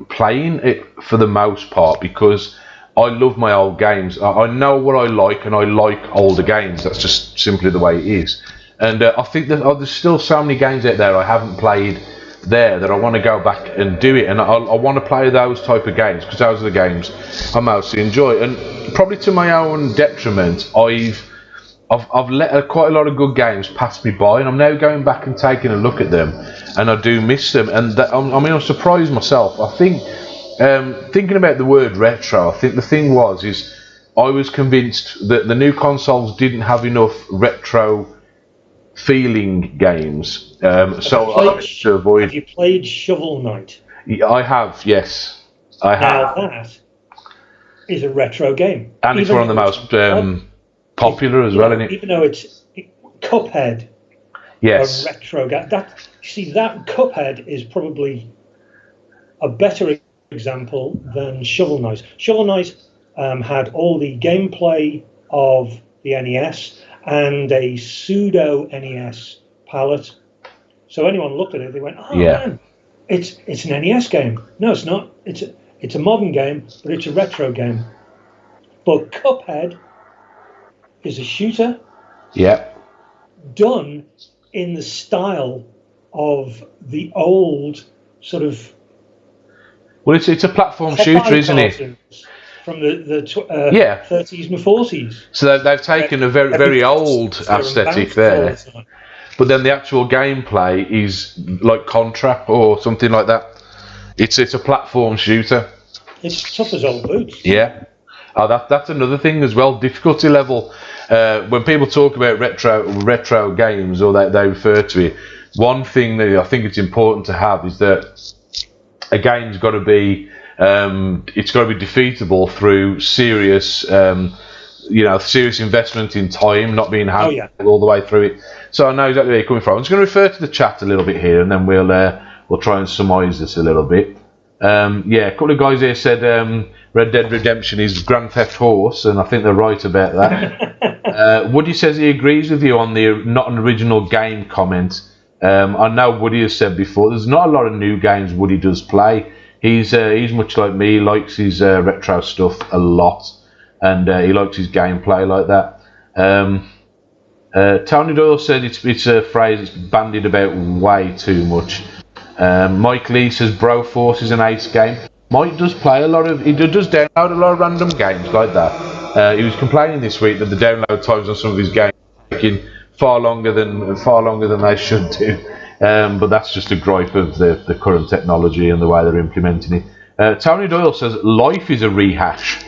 playing it for the most part because I love my old games. I know what I like, and I like older games. That's just simply the way it is. And I think that there's still so many games out there I haven't played there that I want to go back and do it. And I want to play those type of games because those are the games I mostly enjoy. And probably to my own detriment, I've let quite a lot of good games pass me by, and I'm now going back and taking a look at them, and I do miss them. And I'm surprised myself. I think, thinking about the word retro, I think the thing is I was convinced that the new consoles didn't have enough retro feeling games, so I like to avoid. Have you played Shovel Knight? I have, yes, I have. Now that is a retro game, and it's one of the most popular as well, isn't it? Even though it's Cuphead, yes, a retro game. That Cuphead is probably a better example than Shovel Knight. Shovel Knight had all the gameplay of the NES and a pseudo NES palette. So anyone looked at it, they went, "Oh man, it's an NES game." No, it's not. It's a modern game, but it's a retro game. But Cuphead is a shooter. Yeah. Done in the style of the old sort of. Well, it's a platform shooter, isn't it? From the 30s and 40s. So they've taken a very old aesthetic there, but then the actual gameplay is like Contra or something like that. It's a platform shooter. It's tough as old boots. Yeah. Oh, that's another thing as well. Difficulty level. When people talk about retro games, or they refer to it, one thing that I think it's important to have is that a game's got to be it's got to be defeatable through serious serious investment in time, not being handled yeah. all the way through it. So I know exactly where you're coming from. I'm just going to refer to the chat a little bit here, and then we'll try and surmise this a little bit. A couple of guys here said Red Dead Redemption is Grand Theft Horse, and I think they're right about that. Woody says he agrees with you on the not an original game comment. I know Woody has said before, there's not a lot of new games Woody does play. He's much like me, he likes his retro stuff a lot, and he likes his gameplay like that. Tony Doyle said it's a phrase that's bandied about way too much. Mike Lee says Broforce is an ace game. Mike does play he does download a lot of random games like that. He was complaining this week that the download times on some of his games are taking far longer than they should do. But that's just a gripe of the current technology and the way they're implementing it. Tony Doyle says life is a rehash.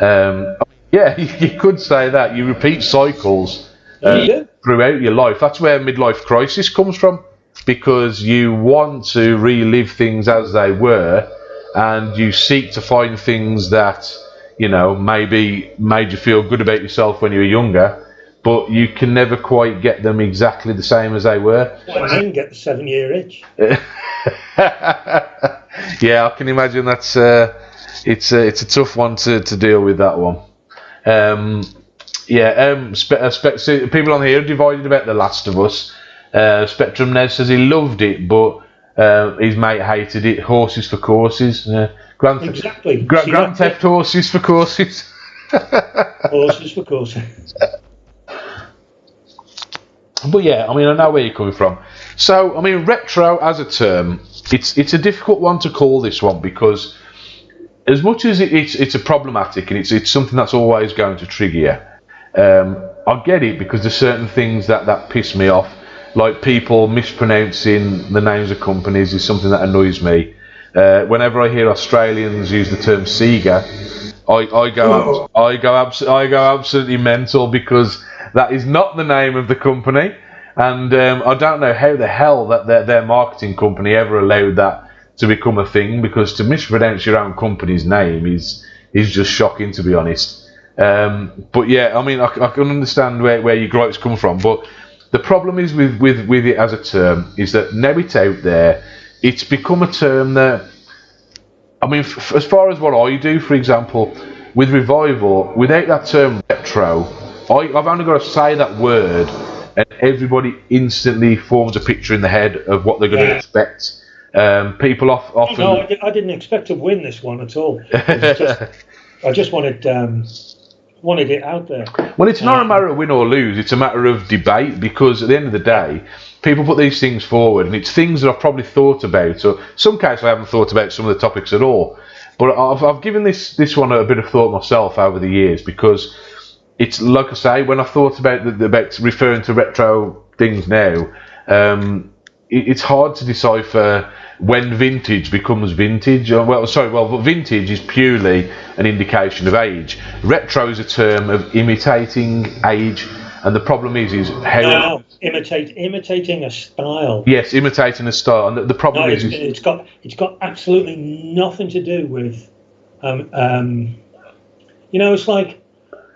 Yeah, you could say that. You repeat cycles throughout your life. That's where midlife crisis comes from, because you want to relive things as they were, and you seek to find things that maybe made you feel good about yourself when you were younger, but you can never quite get them exactly the same as they were. Well, I didn't get the 7-year itch. Yeah, I can imagine that's it's a tough one to deal with, that one. So people on here are divided about The Last of Us. Spectrum Nez says he loved it, but his mate hated it. Horses for courses. Grand Theft Horses for courses. Horses for courses. But yeah, I mean, I know where you're coming from. So, I mean, retro as a term, it's a difficult one to call, this one, because as much as it's a problematic and it's something that's always going to trigger you, I get it, because there's certain things that piss me off, like people mispronouncing the names of companies is something that annoys me. Whenever I hear Australians use the term Sega, I go absolutely mental, because that is not the name of the company, and I don't know how the hell that their marketing company ever allowed that to become a thing, because to mispronounce your own company's name is just shocking, to be honest. But yeah, I mean, I can understand where your gripes come from, but the problem is with it as a term is that now it's out there, it's become a term that, I mean, as far as what I do, for example, with Revival, without that term retro, I've only got to say that word and everybody instantly forms a picture in the head of what they're going to expect. People often... No, I didn't expect to win this one at all. I just wanted it out there. Well, it's not a matter of win or lose, it's a matter of debate, because at the end of the day, people put these things forward, and it's things that I've probably thought about, or some cases I haven't thought about some of the topics at all. But I've given this one a bit of thought myself over the years, because it's like I say, when I thought about about referring to retro things now, it's hard to decipher when vintage becomes vintage. But vintage is purely an indication of age. Retro is a term of imitating age, and the problem is how imitating a style. Yes, imitating a style, and the problem is it's got absolutely nothing to do with, it's like,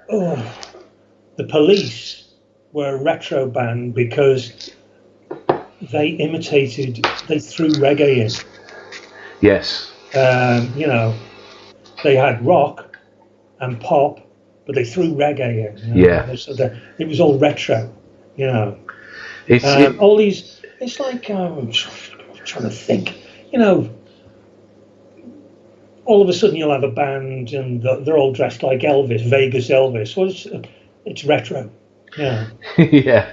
the Police were a retro band because they threw reggae in. Yes. They had rock and pop, but they threw reggae in. Yeah. So it was all retro, It's all these. It's like I'm trying to think. All of a sudden you'll have a band and they're all dressed like Elvis, Vegas Elvis. Well, it's retro. Yeah. Yeah.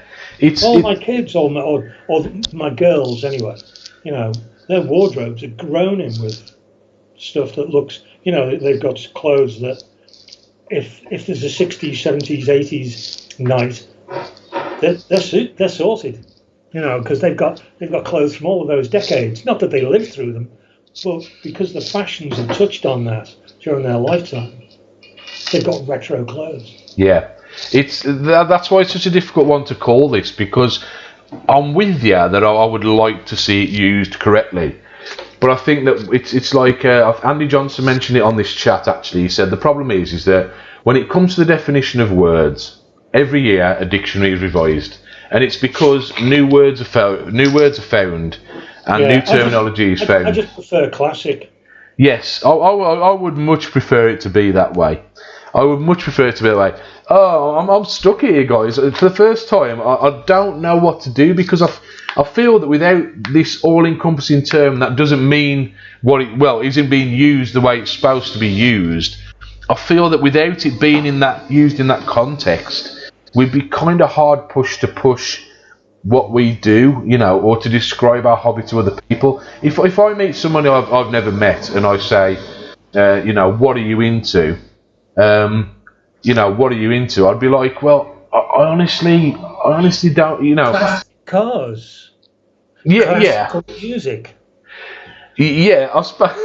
My kids or my girls anyway, their wardrobes are groaning with stuff that looks, they've got clothes that if there's a 60s, 70s, 80s night, they're sorted, because they've got clothes from all of those decades. Not that they lived through them, but because the fashions have touched on that during their lifetime, they've got retro clothes. Yeah. That's why it's such a difficult one to call this, because I'm with you that I would like to see it used correctly. But I think that it's like Andy Johnson mentioned it on this chat. Actually, he said the problem is that when it comes to the definition of words, every year a dictionary is revised, and it's because new words are found, and new terminology is found. I just prefer classic. Yes, I would much prefer it to be that way. I would much prefer it to be like, oh, I'm stuck here, guys. For the first time, I don't know what to do, because I feel that without this all-encompassing term that doesn't mean isn't being used the way it's supposed to be used. I feel that without it being used in that context, we'd be kind of hard pushed to push what we do, or to describe our hobby to other people. If I meet somebody I've never met and I say, what are you into? What are you into? I'd be like, well, I honestly don't, Classic cars. Yeah. Classical music. Yeah, I suppose.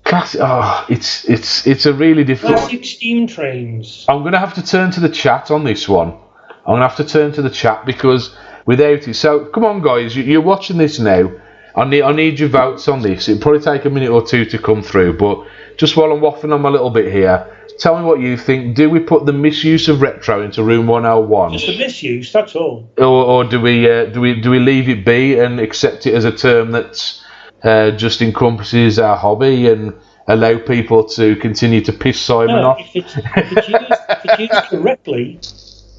Classic. Oh, it's a really difficult. Classic steam trains. I'm gonna have to turn to the chat on this one. I'm gonna have to turn to the chat, because without it. So come on, guys, you're watching this now. I need your votes on this. It'll probably take a minute or two to come through, but just while I'm waffling on my little bit here, tell me what you think. Do we put the misuse of retro into room 101? Just the misuse, that's all. Or do we leave it be and accept it as a term that just encompasses our hobby and allow people to continue to piss Simon off? If it's used correctly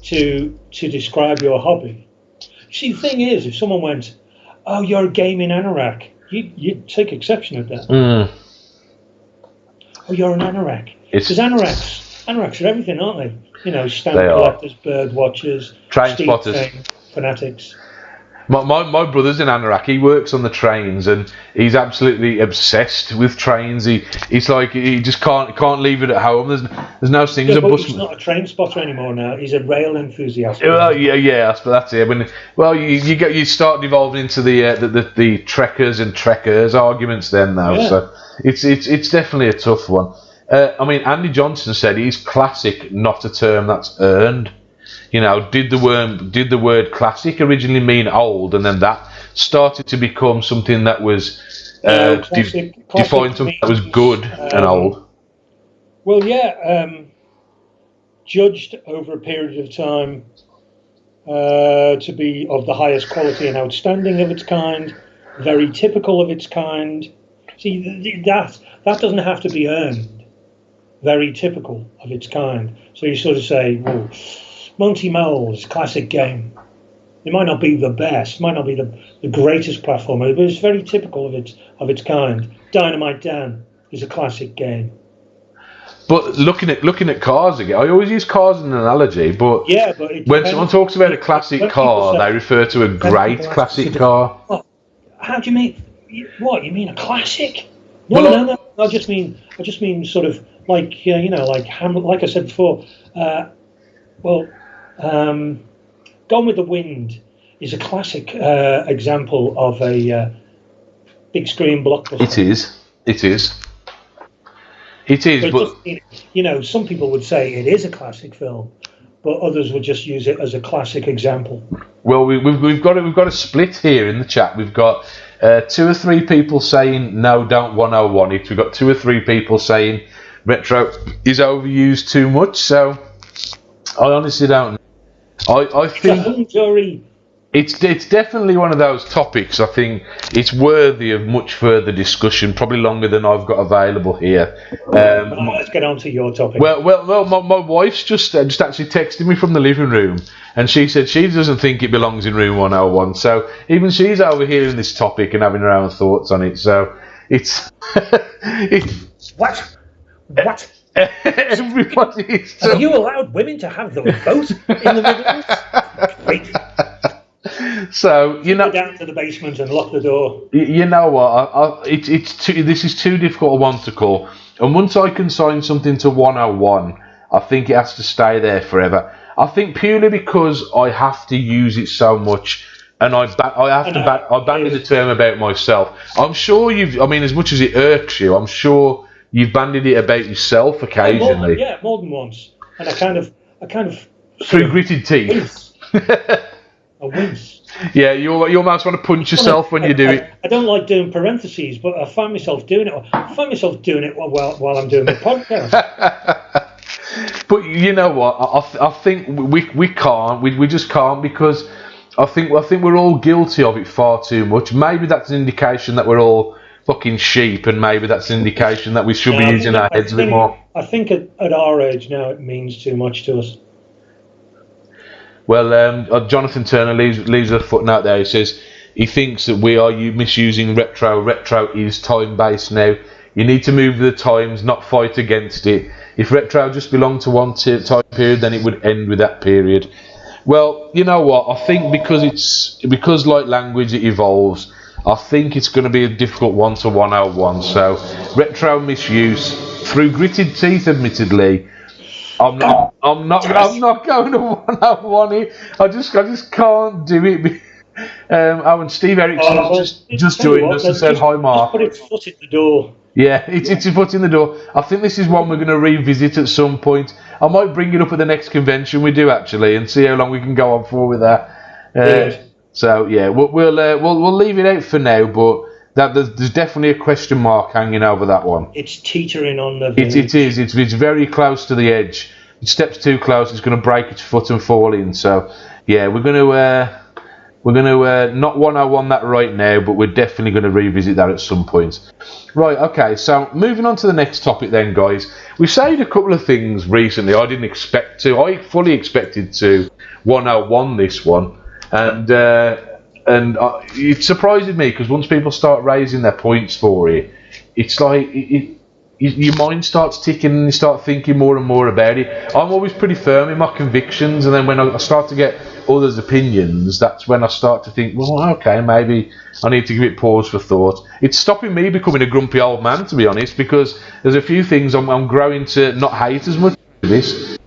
to describe your hobby. See, the thing is, if someone went, "Oh, you're a gaming anorak," you'd take exception at that. Oh, you're an anorak. Because anoraks are everything, aren't they? Stamp collectors, bird watchers, train spotters, fanatics. My brother's an anorak. He works on the trains and he's absolutely obsessed with trains. He's like, he just can't leave it at home. There's no things. Yeah, but he's not a train spotter anymore now. He's a rail enthusiast. Well, yeah, that's it. You start devolving into the trekkers and trekkers arguments then now. Yeah. So it's definitely a tough one. Andy Johnson said he's classic, not a term that's earned. Did the word classic originally mean old, and then that started to become something that was defined something that was good and old? Well, yeah, judged over a period of time to be of the highest quality and outstanding of its kind, very typical of its kind. See, that doesn't have to be earned. Very typical of its kind. So you sort of say, well, Monty Mole's classic game. It might not be the best, might not be the greatest platformer, but it's very typical of its kind. Dynamite Dan is a classic game. But looking at cars again, I always use cars as an analogy. But when someone talks about a classic car, they refer to a great classic car. Oh, how do you mean? What you mean a classic? No. I just mean sort of like like I said before. Gone with the Wind is a classic example of a big screen blockbuster. It is. But some people would say it is a classic film, but others would just use it as a classic example. Well, we've got a split here in the chat. We've got 2 or 3 people saying no, don't 101 it. We've got 2 or 3 people saying retro is overused too much. So I honestly don't know. I think it's definitely one of those topics. I think it's worthy of much further discussion, probably longer than I've got available here. Let's get on to your topic. Well, my wife's just actually texted me from the living room, and she said she doesn't think it belongs in room 101. So even she's overhearing this topic and having her own thoughts on it. So it's What? Everybody is. Have you allowed women to have the vote in the Middle East? Great. So go down to the basement and lock the door. You know what? This is too difficult a one to call. And once I consign something to 101, I think it has to stay there forever. I think purely because I have to use it so much, and I bandied the term about myself. I'm sure as much as it irks you, I'm sure you've bandied it about yourself occasionally. More than once. And I kind of through gritted teeth. I wince. Yeah, you almost want to punch yourself when you do it. I don't like doing parentheses, but I find myself doing it. I find myself doing it while I'm doing my podcast. But you know what? I think we can't. We just can't, because I think we're all guilty of it far too much. Maybe that's an indication that we're all fucking sheep, and maybe that's an indication that we should be using our heads a bit more. I think at our age now, it means too much to us. Well, Jonathan Turner leaves a footnote there. He says he thinks that we are misusing retro. Retro is time-based now. You need to move with the times, not fight against it. If retro just belonged to one time period, then it would end with that period. Well, you know what? I think because like language, it evolves. I think it's going to be a difficult one to 101. So retro misuse through gritted teeth, admittedly. I'm not going to 101 it. I just can't do it. And Steve Erickson just joined us and said hi, Mark. Just put its foot in the door. Yeah, it's a foot in the door. I think this is one we're going to revisit at some point. I might bring it up at the next convention we do, actually, and see how long we can go on for with that. So yeah, we'll leave it out for now, but there's definitely a question mark hanging over that one. It's teetering on the verge. It is. It's very close to the edge. It steps too close, it's going to break its foot and fall in. So yeah, we're going to not 101 that right now, but we're definitely going to revisit that at some point. Right, okay, so moving on to the next topic then, guys. We've said a couple of things recently I didn't expect to. I fully expected to 101 this one, and it surprised me, because once people start raising their points for it, it's like your mind starts ticking and you start thinking more and more about it. I'm always pretty firm in my convictions, and then when I start to get others' opinions, that's when I start to think, well, okay, maybe I need to give it pause for thought. It's stopping me becoming a grumpy old man, to be honest, because there's a few things I'm growing to not hate as much as this.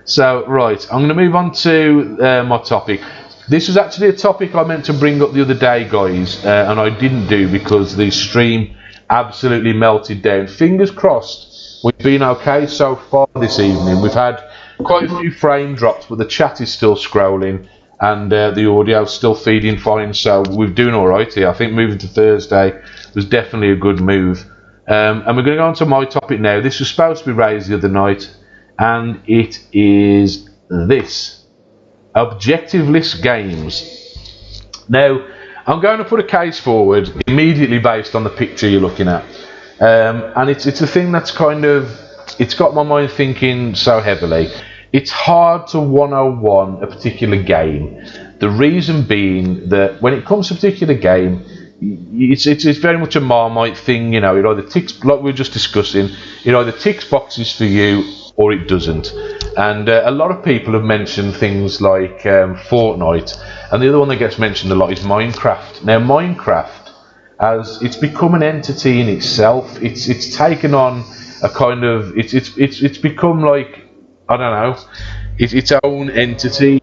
So, right, I'm going to move on to my topic. This was actually a topic I meant to bring up the other day, guys, and I didn't do because the stream absolutely melted down. Fingers crossed, we've been okay so far this evening. We've had quite a few frame drops, but the chat is still scrolling, and the audio's still feeding fine, so we're doing alright here. I think moving to Thursday was definitely a good move. And we're going to go on to my topic now. This was supposed to be raised the other night, and it is this: objectiveless games. Now, I'm going to put a case forward immediately based on the picture you're looking at, and it's a thing that's it's got my mind thinking so heavily. It's hard to 101 a particular game. The reason being that when it comes to a particular game, it's very much a Marmite thing. You know, it either ticks, like we were just discussing, it either ticks boxes for you or it doesn't. And a lot of people have mentioned things like Fortnite, and the other one that gets mentioned a lot is Minecraft. Now, Minecraft, it's become an entity in itself. It's taken on a kind of it's become like, I don't know, its own entity.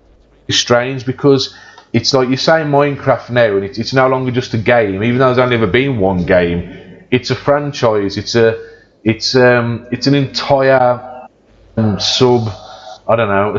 It's strange because it's like you say Minecraft now, and it's no longer just a game. Even though there's only ever been one game, it's a franchise. It's an entire a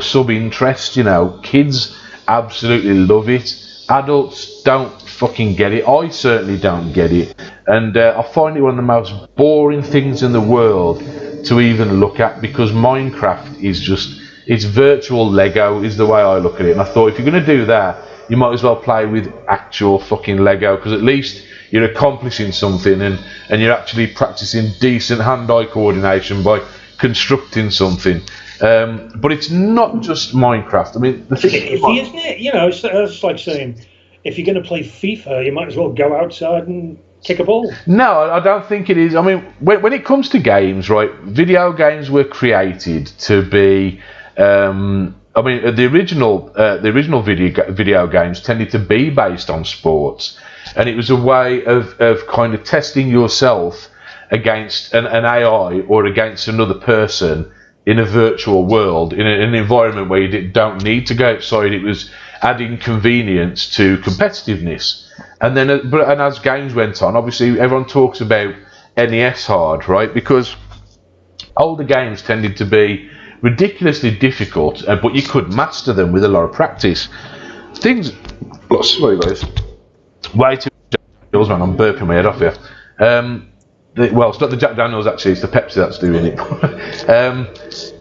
sub interest. You know, kids absolutely love it. Adults don't fucking get it. I certainly don't get it, and I find it one of the most boring things in the world to even look at, because Minecraft is just, it's virtual Lego is the way I look at it. And I thought, if you're going to do that, you might as well play with actual fucking Lego, because at least you're accomplishing something, and you're actually practicing decent hand-eye coordination by constructing something. But it's not just Minecraft. I mean, it's iffy, isn't it? You know, it's like saying, if you're going to play FIFA, you might as well go outside and kick a ball. No, I don't think it is. I mean, when it comes to games, right, video games were created to be, I mean, the original video games tended to be based on sports, and it was a way of kind of testing yourself against an AI or against another person in a virtual world, in an environment where you don't need to go outside. It was adding convenience to competitiveness. And then, and as games went on, obviously everyone talks about NES hard, right? Because older games tended to be ridiculously difficult, but you could master them with a lot of practice. things. Oh, sorry, guys. Way too much Jack Daniels, man. I'm burping my head off here. Well, it's not the Jack Daniels actually. It's the Pepsi that's doing it.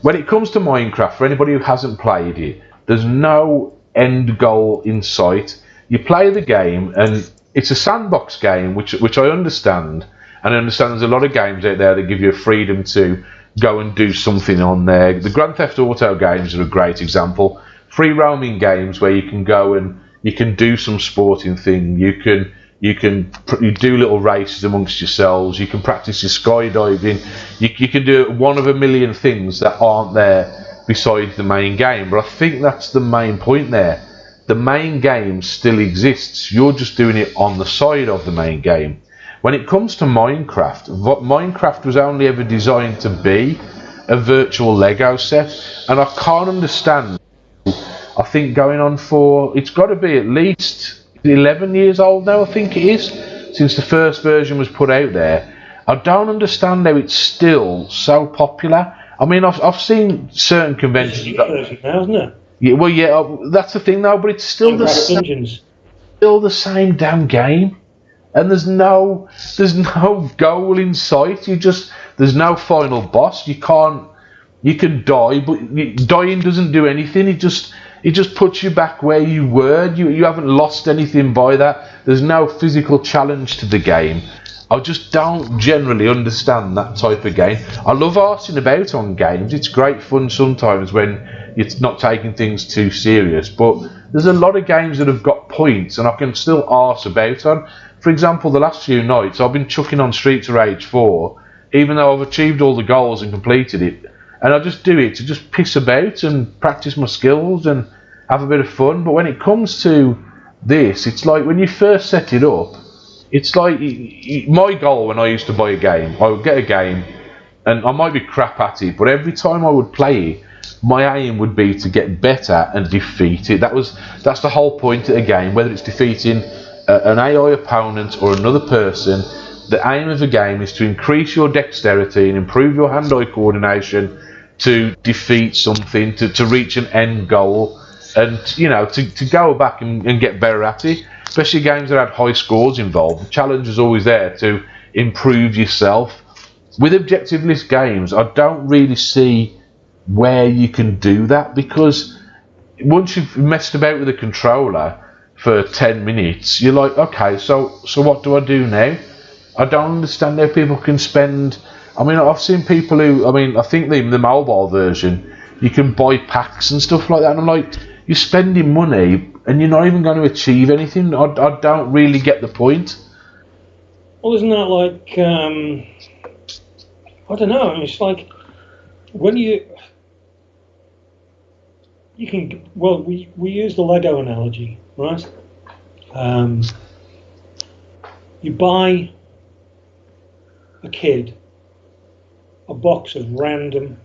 When it comes to Minecraft, for anybody who hasn't played it, there's no end goal in sight. You play the game, and it's a sandbox game, which I understand, and I understand there's a lot of games out there that give you a freedom to go and do something on there. The Grand Theft Auto games are a great example. Free roaming games where you can go and you can do some sporting thing. You do little races amongst yourselves. You can practice your skydiving. You can do one of a million things that aren't there besides the main game. But I think that's the main point there. The main game still exists. You're just doing it on the side of the main game. When it comes to Minecraft, Minecraft was only ever designed to be a virtual Lego set, and I can't understand. I think going on for, it's got to be at least 11 years old now, I think it is, since the first version was put out there. I don't understand how it's still so popular. I mean, I've seen certain conventions. It's version now, isn't it? Yeah, well, yeah, that's the thing though, but it's still the same damn game. And there's no goal in sight. There's no final boss. You can die, but dying doesn't do anything. It just puts you back where you were. You haven't lost anything by that. There's no physical challenge to the game. I just don't generally understand that type of game. I love arsing about on games. It's great fun sometimes when it's not taking things too serious. But there's a lot of games that have got points and I can still arse about on. For example, the last few nights I've been chucking on Streets of Rage 4, even though I've achieved all the goals and completed it. And I just do it to just piss about and practice my skills and have a bit of fun. But when it comes to this, it's like when you first set it up, it's like my goal when I used to buy a game, I would get a game and I might be crap at it, but every time I would play it, my aim would be to get better and defeat it. That's the whole point of the game, whether it's defeating an AI opponent or another person. The aim of the game is to increase your dexterity and improve your hand-eye coordination to defeat something, to reach an end goal, and to go back and get better at it. Especially games that had high scores involved. The challenge is always there to improve yourself. With objectiveless games, I don't really see where you can do that, because once you've messed about with a controller for 10 minutes, you're like, okay, so what do I do now? I don't understand how people can spend. I mean, I've seen people who, I think the mobile version, you can buy packs and stuff like that, and I'm like, you're spending money and you're not even going to achieve anything. I don't really get the point. Well, isn't that like, I don't know, it's like when you can, well, we use the Lego analogy, right? You buy a kid a box of random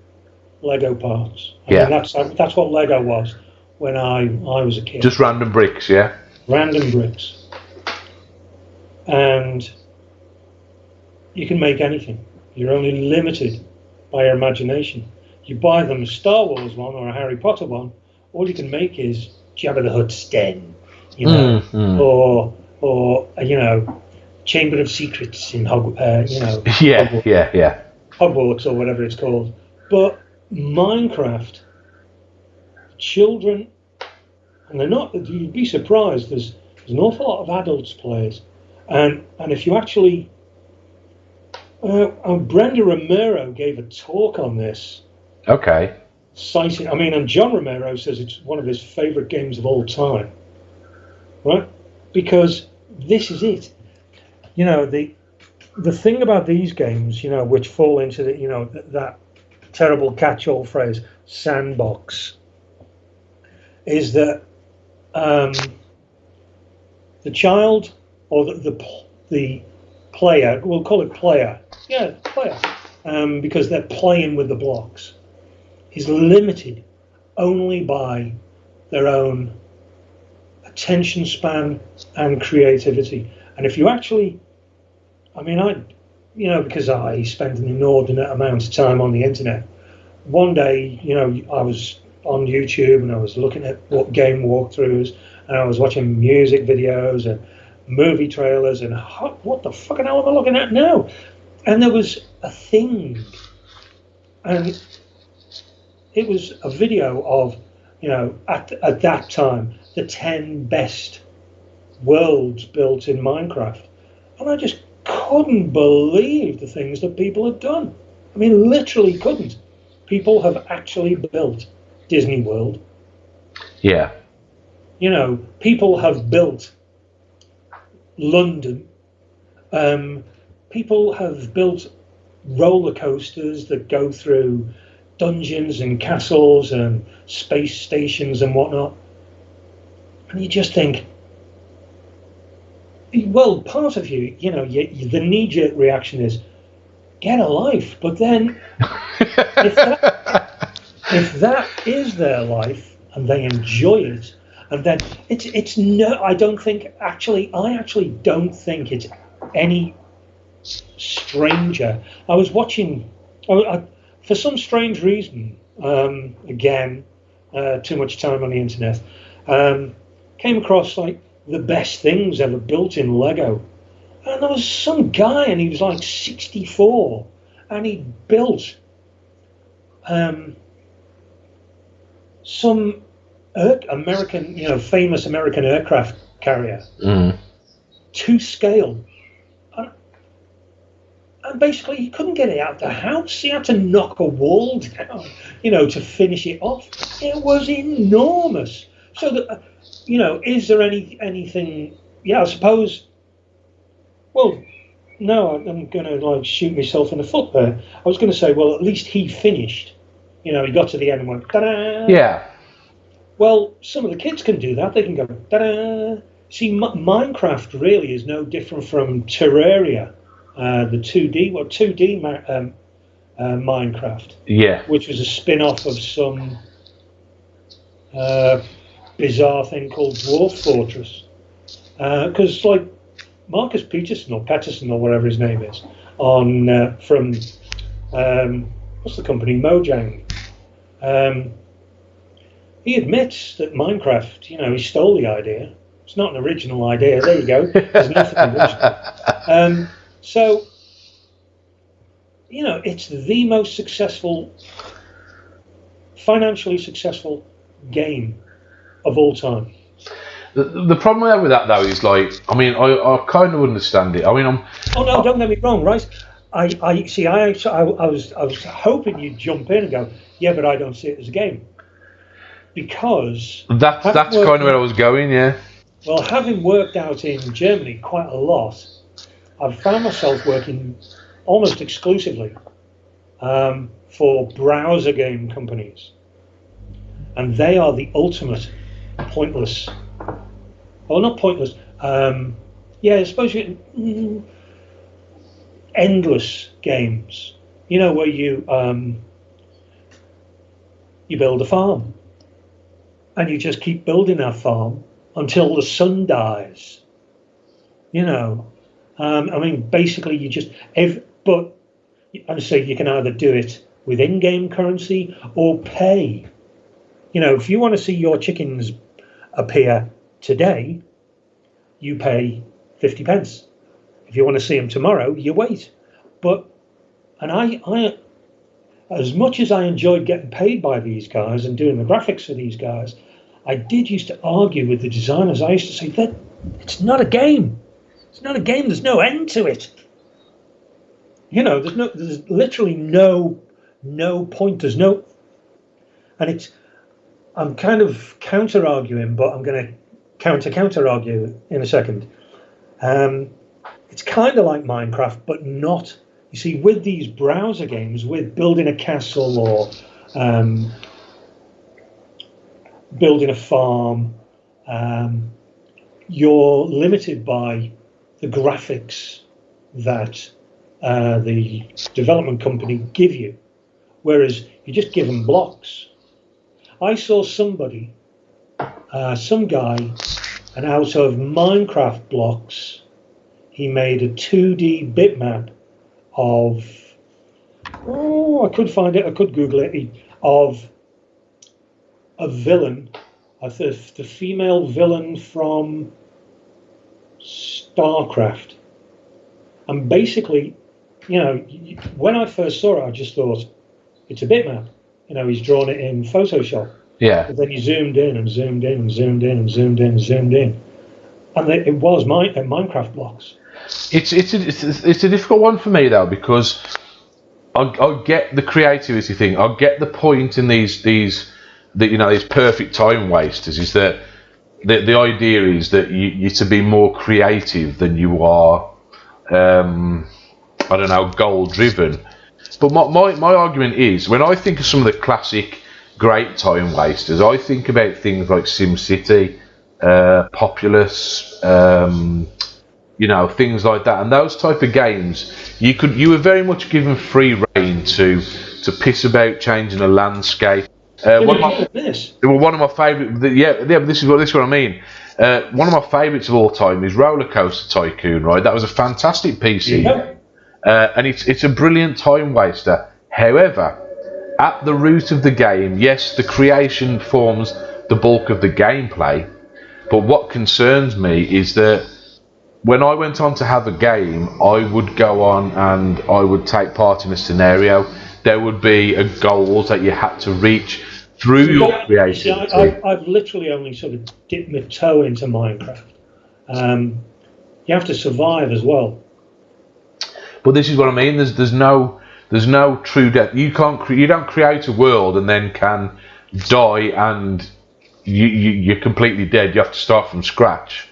Lego parts. I mean, that's what Lego was when I was a kid. Just random bricks, yeah? Random bricks. And you can make anything. You're only limited by your imagination. You buy them a Star Wars one or a Harry Potter one, all you can make is Jabba the Hutt's den, or Chamber of Secrets in Hogwarts, or whatever it's called. But Minecraft, children, and they're not. You'd be surprised. There's an awful lot of adults players, and if you actually, Brenda Romero gave a talk on this. Okay. Citing, and John Romero says it's one of his favourite games of all time, right? Because this is it. The thing about these games, which fall into that terrible catch-all phrase, sandbox, is that the child or the player, we'll call it player, because they're playing with the blocks, is limited only by their own attention span and creativity. And if you actually, because I spend an inordinate amount of time on the internet, one day, I was on YouTube and I was looking at what game walkthroughs, and I was watching music videos and movie trailers, and what the fucking hell am I looking at now? And there was a thing, and it was a video of, at that time, the 10 best worlds built in Minecraft. And I just couldn't believe the things that people had done. I mean, literally couldn't. People have actually built Disney World. Yeah. People have built London. People have built roller coasters that go through dungeons and castles and space stations and whatnot. And you just think, well, part of you, the knee-jerk reaction is, get a life. But then, if that is their life and they enjoy it, and then it's no, I actually don't think it's any stranger. I was watching, for some strange reason, again, too much time on the internet, came across like the best things ever built in Lego. And there was some guy, and he was like 64, and he built some American, famous American aircraft carrier to scale. And basically, he couldn't get it out of the house. He had to knock a wall down, to finish it off. It was enormous. So that, is there anything? Yeah, I suppose. Well, no, I'm going to shoot myself in the foot there. I was going to say, well, at least he finished. He got to the end and went, ta-da! Yeah. Well, some of the kids can do that. They can go, ta-da! See, Minecraft really is no different from Terraria, the 2D Minecraft. Yeah. Which was a spin-off of some bizarre thing called Dwarf Fortress. Because, Marcus Peterson or Peterson or whatever his name is, from what's the company, Mojang. He admits that Minecraft, he stole the idea. It's not an original idea. There you go. There's nothing original. So, it's the most financially successful game of all time. The problem I have with that, though, is I kind of understand it. Oh no, don't get me wrong, right? I see. I was hoping you'd jump in and go, yeah, but I don't see it as a game, because that's kind of where I was going. Yeah. Well, having worked out in Germany quite a lot, I've found myself working almost exclusively for browser game companies, and they are the ultimate pointless. Well, not pointless. I suppose endless games. Where you build a farm, and you just keep building that farm until the sun dies. Basically, you just. But so you can either do it with in-game currency or pay. If you want to see your chickens appear today, you pay 50 pence. If you want to see them tomorrow, you wait. And I as much as I enjoyed getting paid by these guys and doing the graphics for these guys, I did used to argue with the designers. I used to say that it's not a game. It's not a game. There's no end to it. There's literally no point. There's no, and I'm kind of counter arguing, but I'm going to counter argue in a second. It's kind of like Minecraft, but not. You see, with these browser games, with building a castle or building a farm, you're limited by the graphics that the development company give you, whereas you just give them blocks. I saw some guy, and out of Minecraft blocks, he made a 2D bitmap of, I could find it, I could Google it, of a villain the female villain from StarCraft. And basically, when I first saw it, I just thought, it's a bitmap. He's drawn it in Photoshop. Yeah. But then he zoomed in and zoomed in and zoomed in and zoomed in and zoomed in. And it was Minecraft blocks. It's a difficult one for me, though, because I get the creativity thing. I get the point in these perfect time wasters is that the idea is that you're to be more creative than you are, goal driven. But my argument is, when I think of some of the classic great time wasters, I think about things like SimCity, Populous, things like that, and those type of games. You were very much given free rein to piss about, changing a landscape. One of my favourite. This is what I mean. One of my favourites of all time is Roller Coaster Tycoon. Right, that was a fantastic PC, and it's a brilliant time waster. However, at the root of the game, yes, the creation forms the bulk of the gameplay. But what concerns me is that when I went on to have a game, I would go on and I would take part in a scenario. There would be a goals that you had to reach through your creativity. I've literally only sort of dipped my toe into Minecraft. You have to survive as well. But this is what I mean. There's no true death. You don't create a world and then can die and you're completely dead. You have to start from scratch.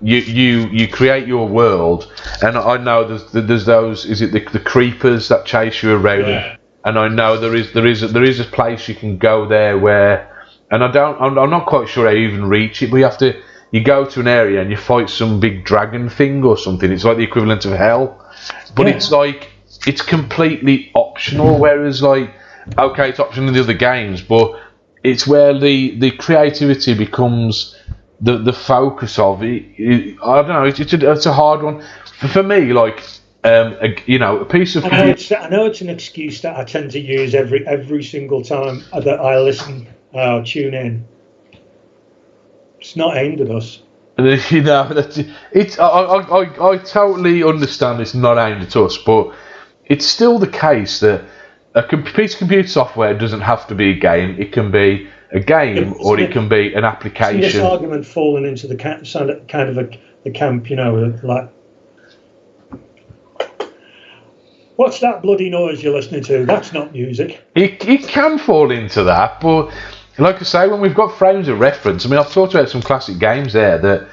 You create your world, and I know there's those. Is it the creepers that chase you around? Yeah. And I know there is a place you can go there where, and I'm not quite sure how you even reach it, but you go to an area and you fight some big dragon thing or something. It's like the equivalent of hell, but it's like it's completely optional. Whereas okay, it's optional in the other games, but it's where the creativity becomes the focus of it. I don't know. It's a hard one for me. A piece of. I know it's an excuse that I tend to use every single time that I listen. Tune in. It's not aimed at us. It's. I totally understand it's not aimed at us, but it's still the case that a piece of computer software doesn't have to be a game. It can be a game, or it can be an application. This argument falling into the camp, like, what's that bloody noise you're listening to? That's not music. It can fall into that, but like I say, when we've got frames of reference, I mean, I've talked about some classic games there that,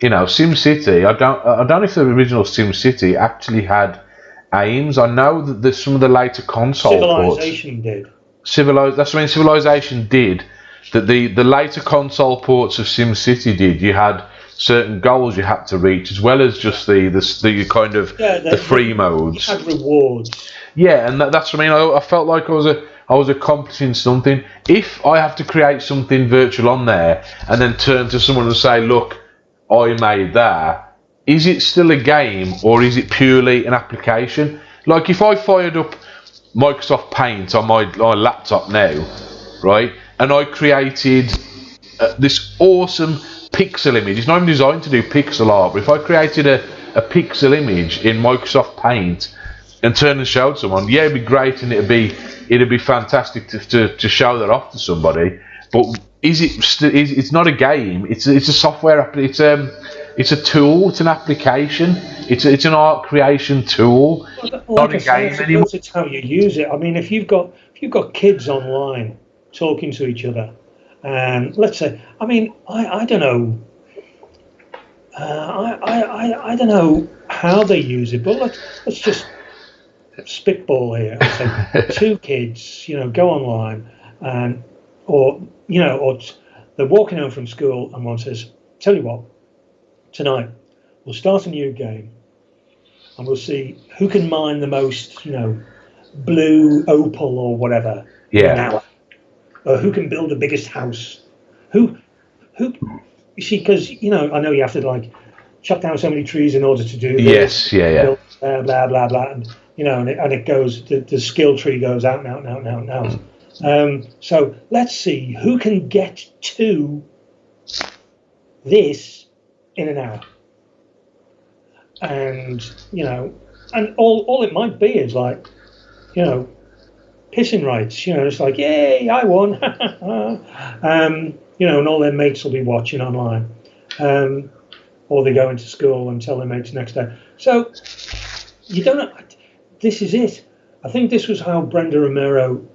SimCity. I don't know if the original SimCity actually had aims. I know that there's some of the later console Civilization ports. Civilization did. That the later console ports of SimCity did. You had certain goals you had to reach, as well as just the kind of the free modes. You had rewards. Yeah, and that's what I mean. I felt like I was accomplishing something. If I have to create something virtual on there and then turn to someone and say, "Look, I made that," is it still a game or is it purely an application? Like if I fired up Microsoft Paint on my laptop now, right? And I created this awesome pixel image. It's not even designed to do pixel art, but if I created a pixel image in Microsoft Paint and turned and showed someone, yeah, it'd be great and it'd be fantastic to show that off to somebody. But it's not a game. It's a software. It's a tool. It's an application. It's an art creation tool. Not a game anymore. It's how you use it. I mean, if you've got kids online talking to each other, and let's say, I mean, I don't know, I don't know how they use it, but let's just spitball here. Say, two kids, go online, or they're walking home from school, and one says, "Tell you what, tonight we'll start a new game, and we'll see who can mine the most, blue opal or whatever in an hour." Or who can build the biggest house? Who? You see, because I know you have to chop down so many trees in order to do this. Yes, yeah. Blah blah blah, and and it goes. The skill tree goes out and out and out and out and out. So let's see who can get to this in an hour. And, and all it might be is like, pissing rights, it's like, yay, I won. And all their mates will be watching online. Or they go into school and tell their mates next day. So you don't know. This is it. I think this was how Brenda Romero,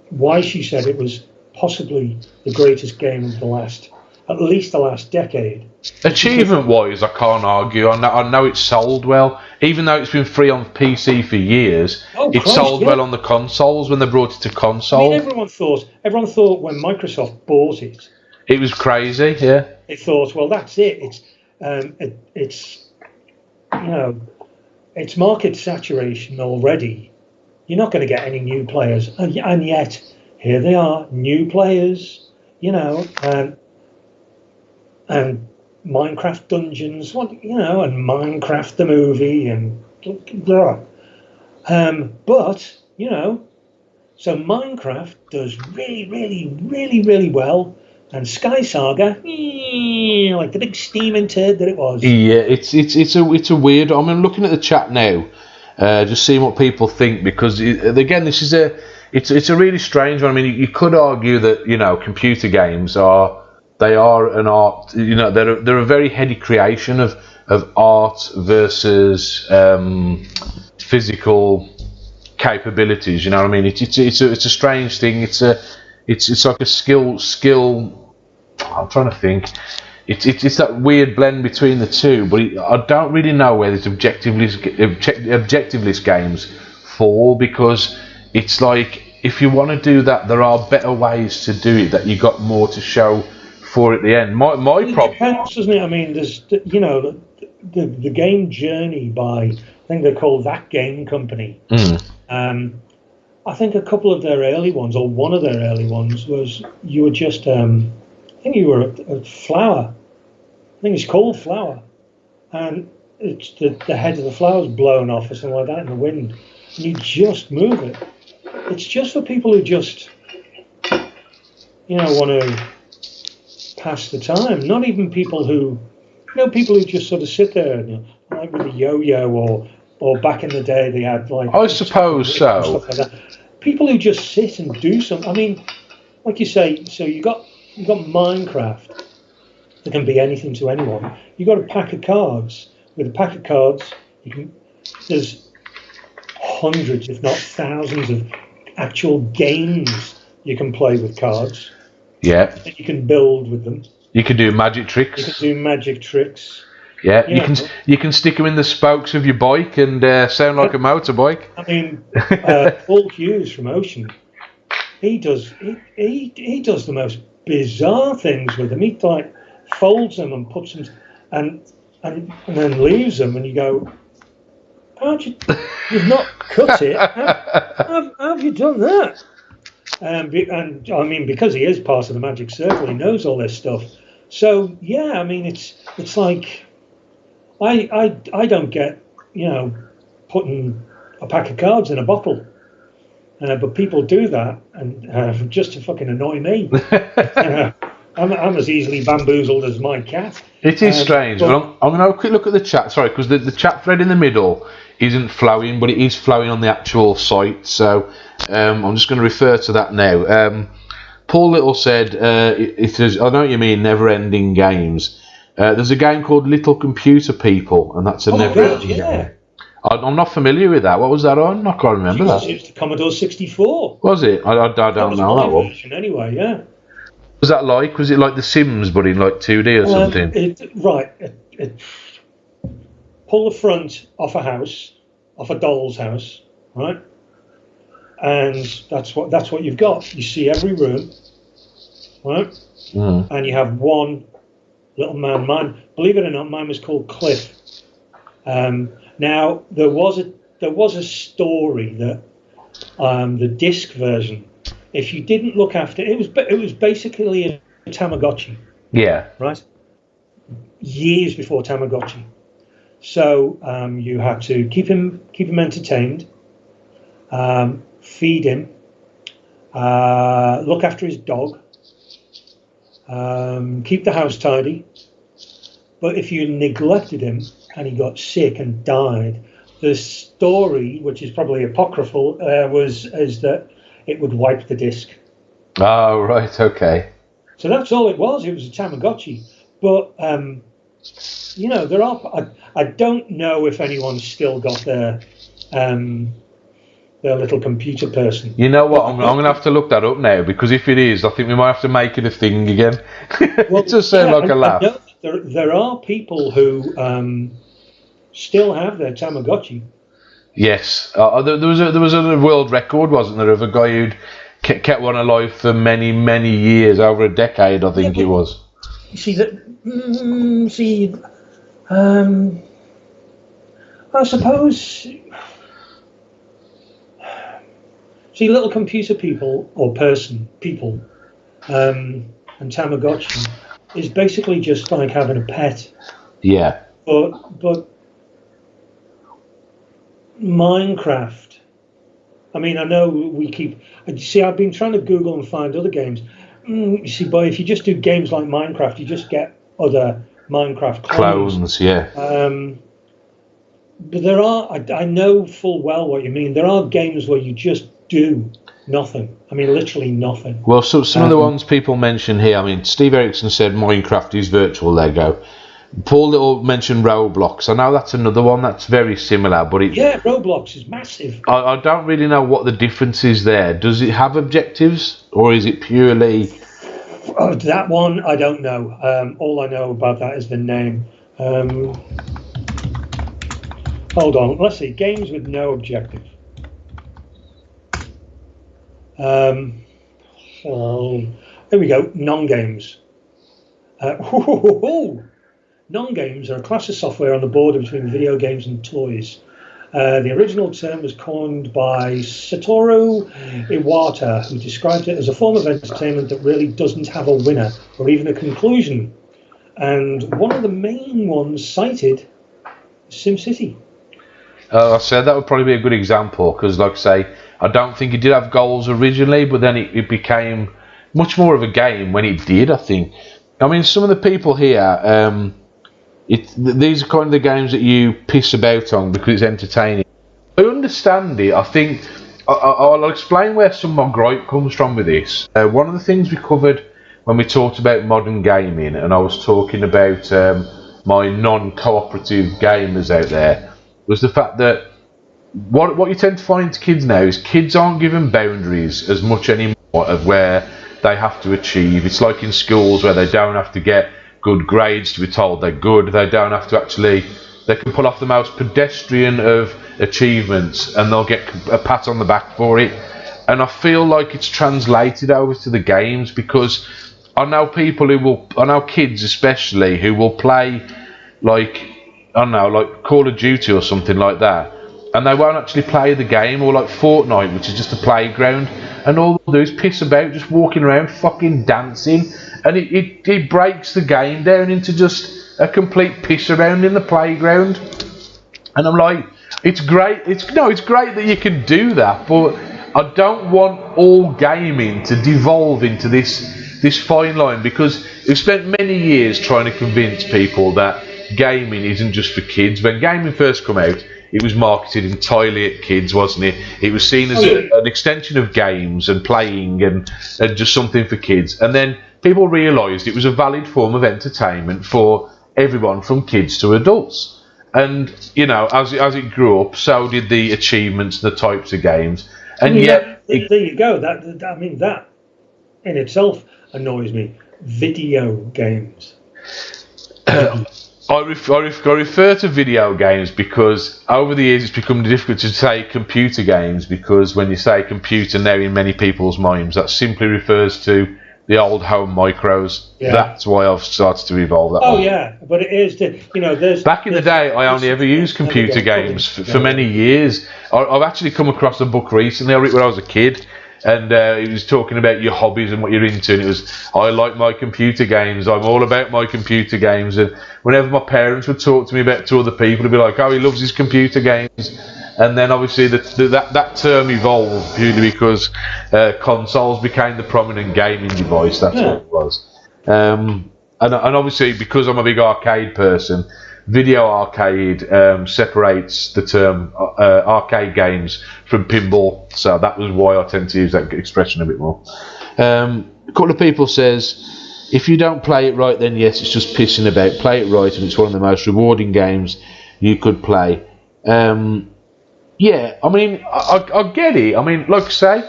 why she said it was possibly the greatest game of at least the last decade. Achievement-wise, I can't argue. I know it's sold well, even though it's been free on PC for years. Sold well on the consoles when they brought it to console. I mean, everyone thought when Microsoft bought it, it was crazy. Yeah, they thought, well, that's it. It's market saturation already. You're not going to get any new players, and yet here they are, new players. And Minecraft Dungeons, and Minecraft the movie, and blah. But so Minecraft does really, really, really, really well, and Sky Saga, like the big steaming turd that it was. Yeah, it's a weird. I mean, looking at the chat now, just seeing what people think, because again, this is it's a really strange one. I mean, you could argue that computer games are an art. They're a very heady creation of art versus physical capabilities. You know what I mean? It's a strange thing. It's like a skill. I'm trying to think. It's that weird blend between the two. But I don't really know where these objectiveless games fall, because it's like, if you want to do that, there are better ways to do it that you got more to show for at the end. My problem depends, doesn't it? I mean, there's the game Journey by, I think they're called That Game Company. I think a couple of their early ones, or one of their early ones, was you were just I think you were a flower. I think it's called Flower, and it's the head of the flower's blown off or something like that in the wind, and you just move it. It's just for people who just want to pass the time. Not even people who just sort of sit there and like with a yo-yo, or back in the day they had like, I suppose so, stuff like that. People who just sit and do something. I mean, like you say, so you got Minecraft that can be anything to anyone. You got a pack of cards. With a pack of cards, there's hundreds, if not thousands, of actual games you can play with cards. Yeah. And you can build with them. You can do magic tricks. Yeah, you can stick them in the spokes of your bike and sound like a motorbike. I mean, Paul Hughes from Ocean, he does the most bizarre things with them. He like folds them and puts them, and then leaves them, and you go, you've not cut it. How have you done that? And I mean, because he is part of the Magic Circle, he knows all this stuff. So yeah, I mean, it's like I don't get putting a pack of cards in a bottle, but people do that, and just to fucking annoy me. I'm as easily bamboozled as my cat. It is strange. But I'm going to have a quick look at the chat. Sorry, because the chat thread in the middle isn't flowing, but it is flowing on the actual site. So I'm just going to refer to that now. Paul Little said, it is, I know what you mean, never-ending games. There's a game called Little Computer People, and that's a never-ending game. I'm not familiar with that. What was that on? I can't remember that. It was the Commodore 64. Was it? I don't know that one. Version anyway, yeah. Was that like? Was it like The Sims, but in like 2D or something? It pull the front off a house, off a doll's house, right? And that's what you've got. You see every room, right? And you have one little man. Mine, believe it or not, mine was called Cliff. Now there was a story that the disc version, if you didn't look after it, was basically a Tamagotchi. Yeah. Right. Years before Tamagotchi, so you had to keep him entertained, feed him, look after his dog, keep the house tidy. But if you neglected him and he got sick and died, the story, which is probably apocryphal, is that it would wipe the disc. Oh, right, okay. So that's all it was. It was a Tamagotchi. But there are. I don't know if anyone's still got their little computer person. You know what? I'm going to have to look that up now, because if it is, I think we might have to make it a thing again. Well, It does sound like a laugh. I know there are people who still have their Tamagotchi. Yes, there was a world record, wasn't there, of a guy who'd kept one alive for many, many years, over a decade, I think it was. You see that? I suppose. See, little computer people or people, and Tamagotchi is basically just like having a pet. Yeah. But Minecraft. I mean, I know we keep. See, I've been trying to Google and find other games. You see, but if you just do games like Minecraft, you just get other Minecraft clones. Yeah. But there are. I know full well what you mean. There are games where you just do nothing. I mean, literally nothing. Well, so some of the ones people mention here. I mean, Steve Erickson said Minecraft is virtual Lego. Paul Little mentioned Roblox. I know that's another one that's very similar, but Roblox is massive. I don't really know what the difference is there. Does it have objectives, or is it purely? Oh, that one I don't know. All I know about that is the name. Hold on. Let's see. Games with no objective. Here we go. Non-games. Non-games are a class of software on the border between video games and toys. The original term was coined by Satoru Iwata, who described it as a form of entertainment that really doesn't have a winner or even a conclusion. And one of the main ones cited is SimCity. I said that would probably be a good example, because, like I say, I don't think it did have goals originally, but then it became much more of a game when it did, I think. I mean, some of the people here, these are kind of the games that you piss about on because it's entertaining. I understand it. I think I'll explain where some of my gripe comes from with this. One of the things we covered when we talked about modern gaming, and I was talking about my non-cooperative gamers out there, was the fact that what you tend to find to kids now is kids aren't given boundaries as much anymore of where they have to achieve. It's like in schools where they don't have to get good grades to be told they're good. They don't have to actually. They can pull off the most pedestrian of achievements and they'll get a pat on the back for it. And I feel like it's translated over to the games, because I know kids especially who will play like Call of Duty or something like that, and they won't actually play the game, or like Fortnite, which is just a playground, and all they'll do is piss about, just walking around fucking dancing, and it breaks the game down into just a complete piss around in the playground. And I'm like, it's great, it's great that you can do that, but I don't want all gaming to devolve into this fine line, because we've spent many years trying to convince people that gaming isn't just for kids. When gaming first came out, it was marketed entirely at kids, wasn't it? It was seen as an extension of games and playing and just something for kids. And then people realised it was a valid form of entertainment for everyone from kids to adults. And, you know, as it grew up, so did the achievements, the types of games. And there you go. That in itself annoys me. Video games. I refer to video games because over the years it's become difficult to say computer games, because when you say computer now in many people's minds, that simply refers to the old home micros. Yeah. That's why I've started to evolve that. Yeah, but it is there's back in the day I only ever used computer games for many years. I've actually come across a book recently. I read it when I was a kid, and it was talking about your hobbies and what you're into, and it was, I like my computer games, I'm all about my computer games. And whenever my parents would talk to me about two other people, they'd be like, oh, he loves his computer games, And then obviously that term evolved purely because consoles became the prominent gaming device. That's what it was. And obviously because I'm a big arcade person, video arcade separates the term arcade games from pinball. So that was why I tend to use that expression a bit more. A couple of people says, if you don't play it right, then yes, it's just pissing about. Play it right, and it's one of the most rewarding games you could play. Yeah, I mean, I get it. I mean, like I say,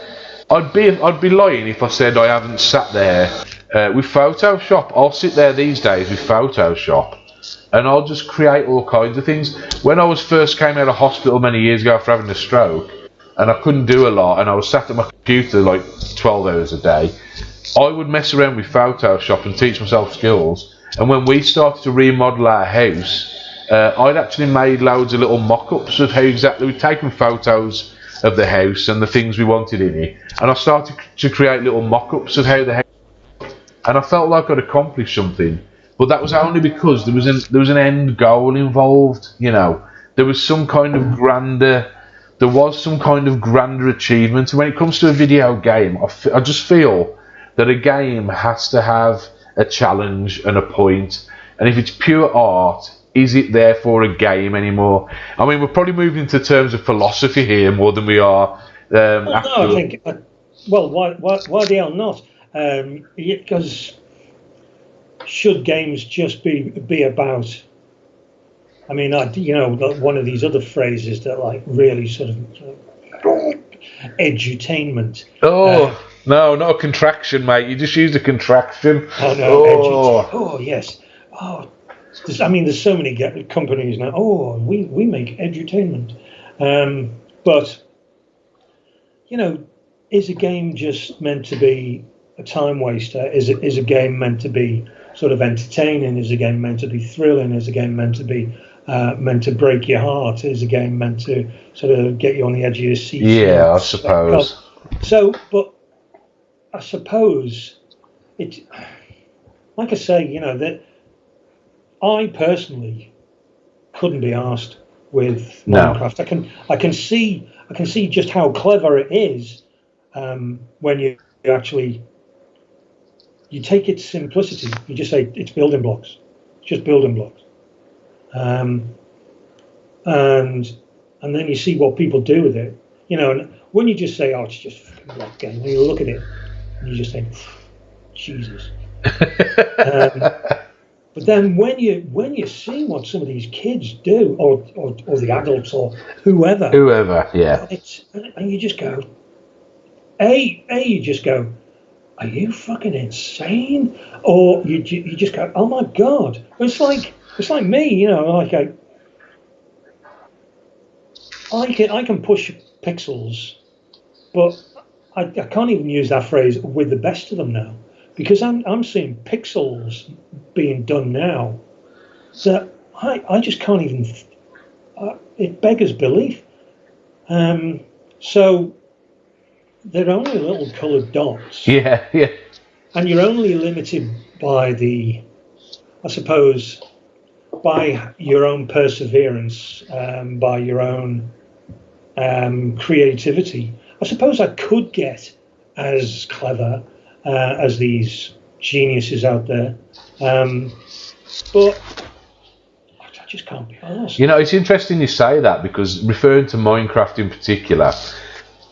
I'd be lying if I said I haven't sat there with Photoshop. I'll sit there these days with Photoshop, and I'll just create all kinds of things. When I was first came out of hospital many years ago after having a stroke, and I couldn't do a lot, and I was sat at my computer like 12 hours a day, I would mess around with Photoshop and teach myself skills. And when we started to remodel our house, I'd actually made loads of little mock-ups of how exactly we'd taken photos of the house and the things we wanted in it, and I started to create little mock-ups of how the house looked, and I felt like I'd accomplished something. But that was only because there was an end goal involved. You know, there was some kind of grander achievement. And when it comes to a video game, I just feel that a game has to have a challenge and a point. And if it's pure art, is it therefore a game anymore? I mean, we're probably moving into terms of philosophy here more than we are. No, I think. Well, why the hell not? Because should games just be about? I mean, one of these other phrases that like really sort of edutainment. Oh no, not a contraction, mate. You just used a contraction. Oh no, oh yes. Oh. There's so many companies now. Oh, we make edutainment, but is a game just meant to be a time waster? Is a game meant to be sort of entertaining? Is a game meant to be thrilling? Is a game meant to be meant to break your heart? Is a game meant to sort of get you on the edge of your seat? Yeah, I suppose. So, but I suppose it. Like I say, that. I personally couldn't be asked with Minecraft. I can see just how clever it is when you actually take its simplicity. You just say it's building blocks, it's just building blocks, and then you see what people do with it. And when you just say, "Oh, it's just a fucking block game," when you look at it, and you just think, "Jesus." But then when you see what some of these kids do, or the adults, or whoever, yeah, and you just go, you just go, are you fucking insane? Or you just go, oh my god! It's like me, like I can push pixels, but I can't even use that phrase with the best of them now. Because I'm seeing pixels being done now that I just can't even. It beggars belief. So they're only little coloured dots. Yeah. And you're only limited by I suppose, by your own perseverance, by your own creativity. I suppose I could get as clever as these geniuses out there, but I just can't be honest. It's interesting you say that, because referring to Minecraft in particular,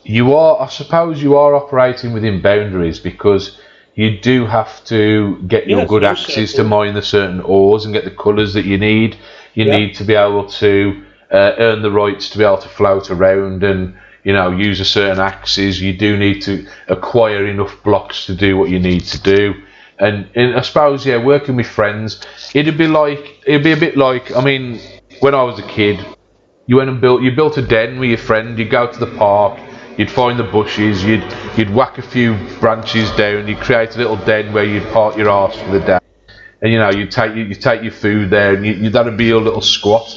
I suppose you are operating within boundaries, because you do have to get your good axes to mine the certain ores and get the colours that you need. You need to be able to earn the rights to be able to float around and use a certain axes. You do need to acquire enough blocks to do what you need to do. And I suppose, working with friends, it'd be a bit like, I mean, when I was a kid, you built a den with your friend, you'd go to the park, you'd find the bushes, you'd whack a few branches down, you'd create a little den where you'd park your arse for the day. And you'd take your food there, and that'd be your little squat,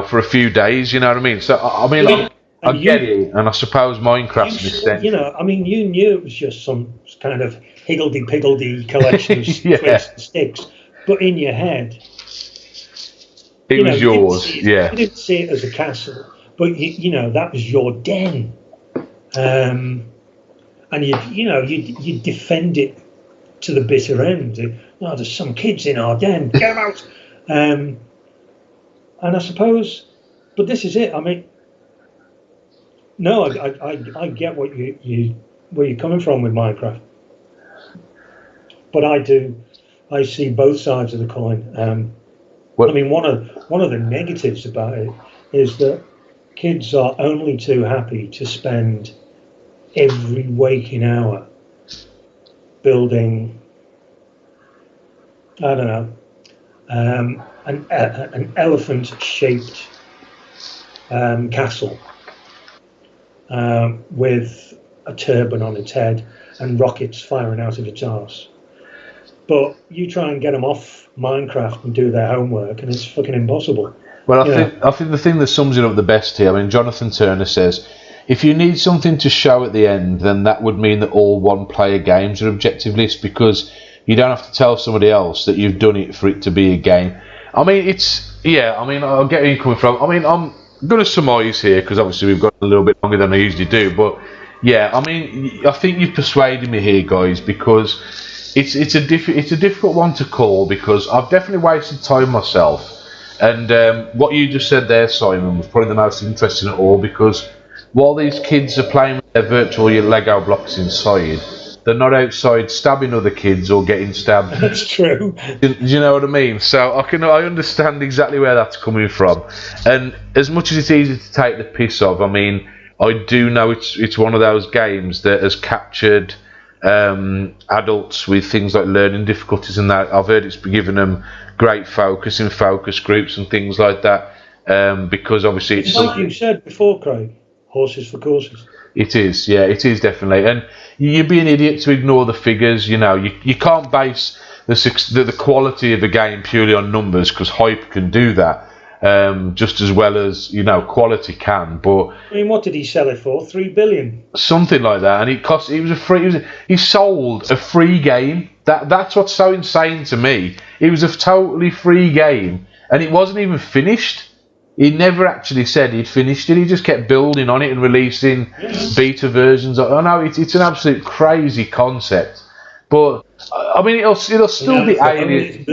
for a few days, you know what I mean? So I mean, I get it, and I suppose Minecraft's an extension. You knew it was just some kind of higgledy-piggledy collection of twigs and sticks, but in your head, it was yours. You didn't see it as a castle, but you know that was your den, and you defend it to the bitter end. Oh, there's some kids in our den, get them out. And I suppose, but this is it. I mean, no, I get what where you're coming from with Minecraft, but I see both sides of the coin. I mean, one of the negatives about it is that kids are only too happy to spend every waking hour building, I don't know, an elephant-shaped castle with a turban on its head and rockets firing out of its arse. But you try and get them off Minecraft and do their homework, and it's fucking impossible. Well, I think the thing that sums it up the best here, I mean, Jonathan Turner says, if you need something to show at the end, then that would mean that all one-player games are objectiveless, because you don't have to tell somebody else that you've done it for it to be a game. I mean, I'll get where you're coming from. I mean, I'm going to surmise here, because obviously we've got a little bit longer than I usually do, but yeah, I mean, I think you've persuaded me here, guys, because it's a difficult one to call, because I've definitely wasted time myself. And what you just said there, Simon, was probably the most interesting of all, because while these kids are playing with their virtual Lego blocks inside, they're not outside stabbing other kids or getting stabbed. That's true. Do you know what I mean? So I understand exactly where that's coming from. And as much as it's easy to take the piss of, I mean, I do know it's one of those games that has captured adults with things like learning difficulties and that. I've heard it's given them great focus in focus groups and things like that, because obviously it's like you said before, Craig, horses for courses. It is, yeah, it is definitely. And you'd be an idiot to ignore the figures. You know, you can't base the quality of a game purely on numbers, because hype can do that just as well as, you know, quality can. But I mean, what did he sell it for? 3 billion, something like that. And he sold a free game. That's what's so insane to me. It was a totally free game, and it wasn't even finished. He never actually said he'd finished it. He just kept building on it and releasing beta versions. I know it's an absolute crazy concept, but I mean it'll still be alien.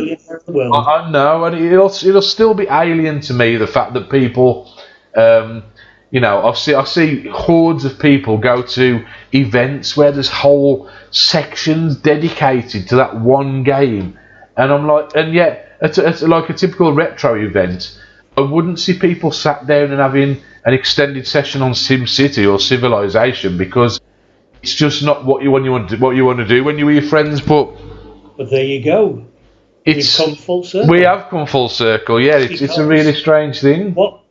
I know, and it'll still be alien to me, the fact that people, you know, I see hordes of people go to events where there's whole sections dedicated to that one game, and I'm like, and yet it's like a typical retro event, I wouldn't see people sat down and having an extended session on SimCity or Civilization, because it's just not what you want to do when you're with your friends. But there you go. We've come full circle. We have come full circle. Yeah, it's a really strange thing. What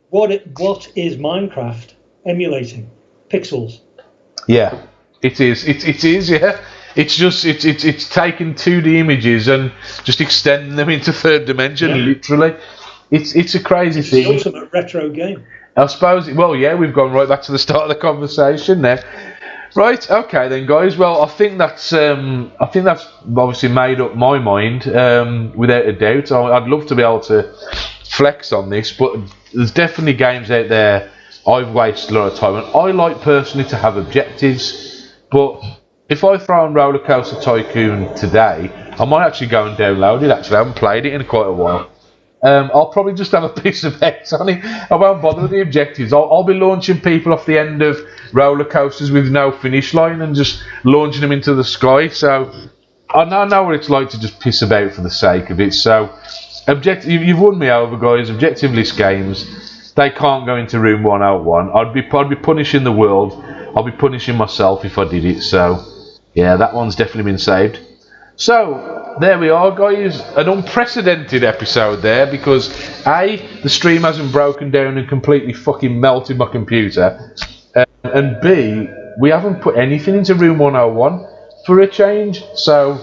is Minecraft emulating? Pixels. Yeah, it is. It is. Yeah. It's just it's taking 2D images and just extending them into third dimension, literally. It's a crazy thing. It's the ultimate retro game. I suppose. Well, yeah, we've gone right back to the start of the conversation there. Right. Okay, then, guys. Well, I think that's obviously made up my mind without a doubt. I'd love to be able to flex on this, but there's definitely games out there I've wasted a lot of time on. I like personally to have objectives, but if I throw on Roller Coaster Tycoon today, I might actually go and download it. Actually, I haven't played it in quite a while. I'll probably just have a piece of X on it. I won't bother with the objectives. I'll be launching people off the end of roller coasters with no finish line and just launching them into the sky. So I know what it's like to just piss about for the sake of it. So you've won me over, guys. Objectiveless games, they can't go into room 101. I'd be punishing the world. I'll be punishing myself if I did it. So yeah, that one's definitely been saved. So there we are, guys, an unprecedented episode there, because A, the stream hasn't broken down and completely fucking melted my computer, and B, we haven't put anything into room 101 for a change. So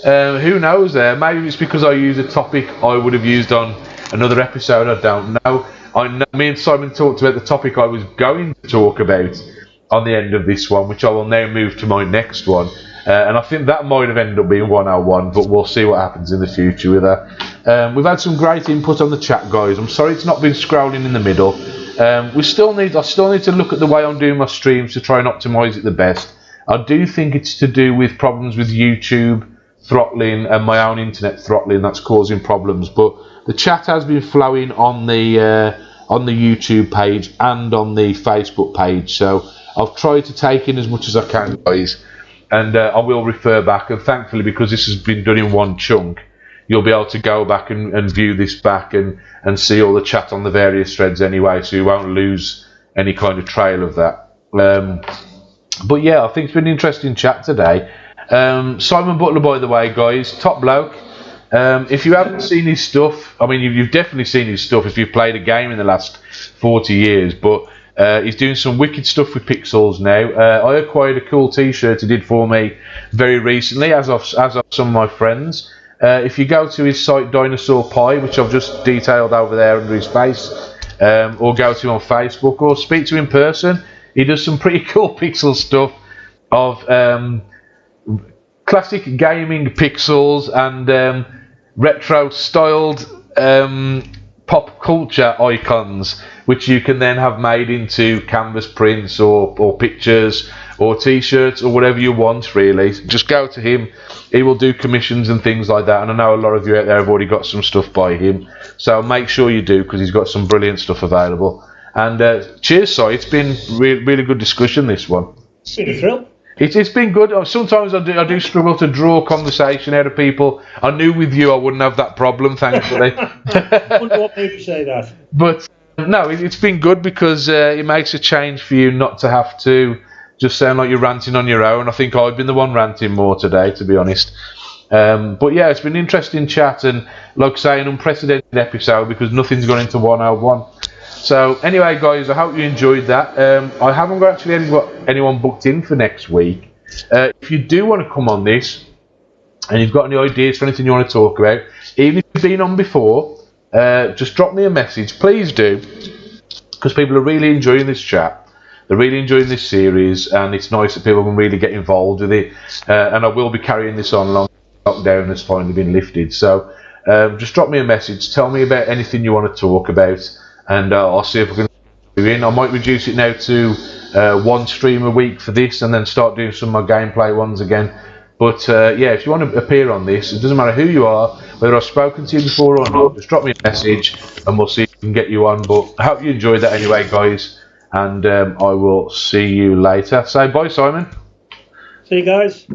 who knows there, maybe it's because I used a topic I would have used on another episode, I don't know. I know me and Simon talked about the topic I was going to talk about on the end of this one, which I will now move to my next one. And I think that might have ended up being 101, but we'll see what happens in the future with that. We've had some great input on the chat, guys. I'm sorry it's not been scrolling in the middle. I still need to look at the way I'm doing my streams to try and optimise it the best. I do think it's to do with problems with YouTube throttling and my own internet throttling that's causing problems. But the chat has been flowing on the YouTube page and on the Facebook page, so I've tried to take in as much as I can, guys, and I will refer back. And thankfully, because this has been done in one chunk, you'll be able to go back and view this back and see all the chat on the various threads anyway, so you won't lose any kind of trail of that. But yeah, I think it's been an interesting chat today. Simon Butler, by the way, guys, top bloke. If you haven't seen his stuff, I mean, you've definitely seen his stuff if you've played a game in the last 40 years, but he's doing some wicked stuff with pixels now. I acquired a cool t-shirt he did for me very recently, as of some of my friends. If you go to his site Dinosaur Pie, which I've just detailed over there under his face, or go to him on Facebook, or speak to him in person, he does some pretty cool pixel stuff of classic gaming pixels and retro styled pop culture icons, which you can then have made into canvas prints or pictures or t-shirts or whatever you want, really. Just go to him, he will do commissions and things like that, and I know a lot of you out there have already got some stuff by him, so make sure you do, because he's got some brilliant stuff available. And cheers, Si, it's been really good discussion, this one. Been a thrill. It's been good. Sometimes I do struggle to draw conversation out of people. I knew with you I wouldn't have that problem, thankfully. I wonder what made you say that. But no, it's been good, because it makes a change for you not to have to just sound like you're ranting on your own. I think I've been the one ranting more today, to be honest. But yeah, it's been an interesting chat, and like I say, an unprecedented episode, because nothing's gone into 101. So anyway, guys, I hope you enjoyed that. I haven't actually got anyone booked in for next week. If you do want to come on this, and you've got any ideas for anything you want to talk about, even if you've been on before, just drop me a message. Please do, because people are really enjoying this chat. They're really enjoying this series, and it's nice that people can really get involved with it. And I will be carrying this on long lockdown has finally been lifted. So just drop me a message. Tell me about anything you want to talk about, and I'll see if I can do in. I might reduce it now to one stream a week for this, and then start doing some of my gameplay ones again. But yeah, if you want to appear on this, it doesn't matter who you are, whether I've spoken to you before or not, just drop me a message and we'll see if we can get you on. But I hope you enjoyed that anyway, guys, and I will see you later. Say bye, Simon. See you guys.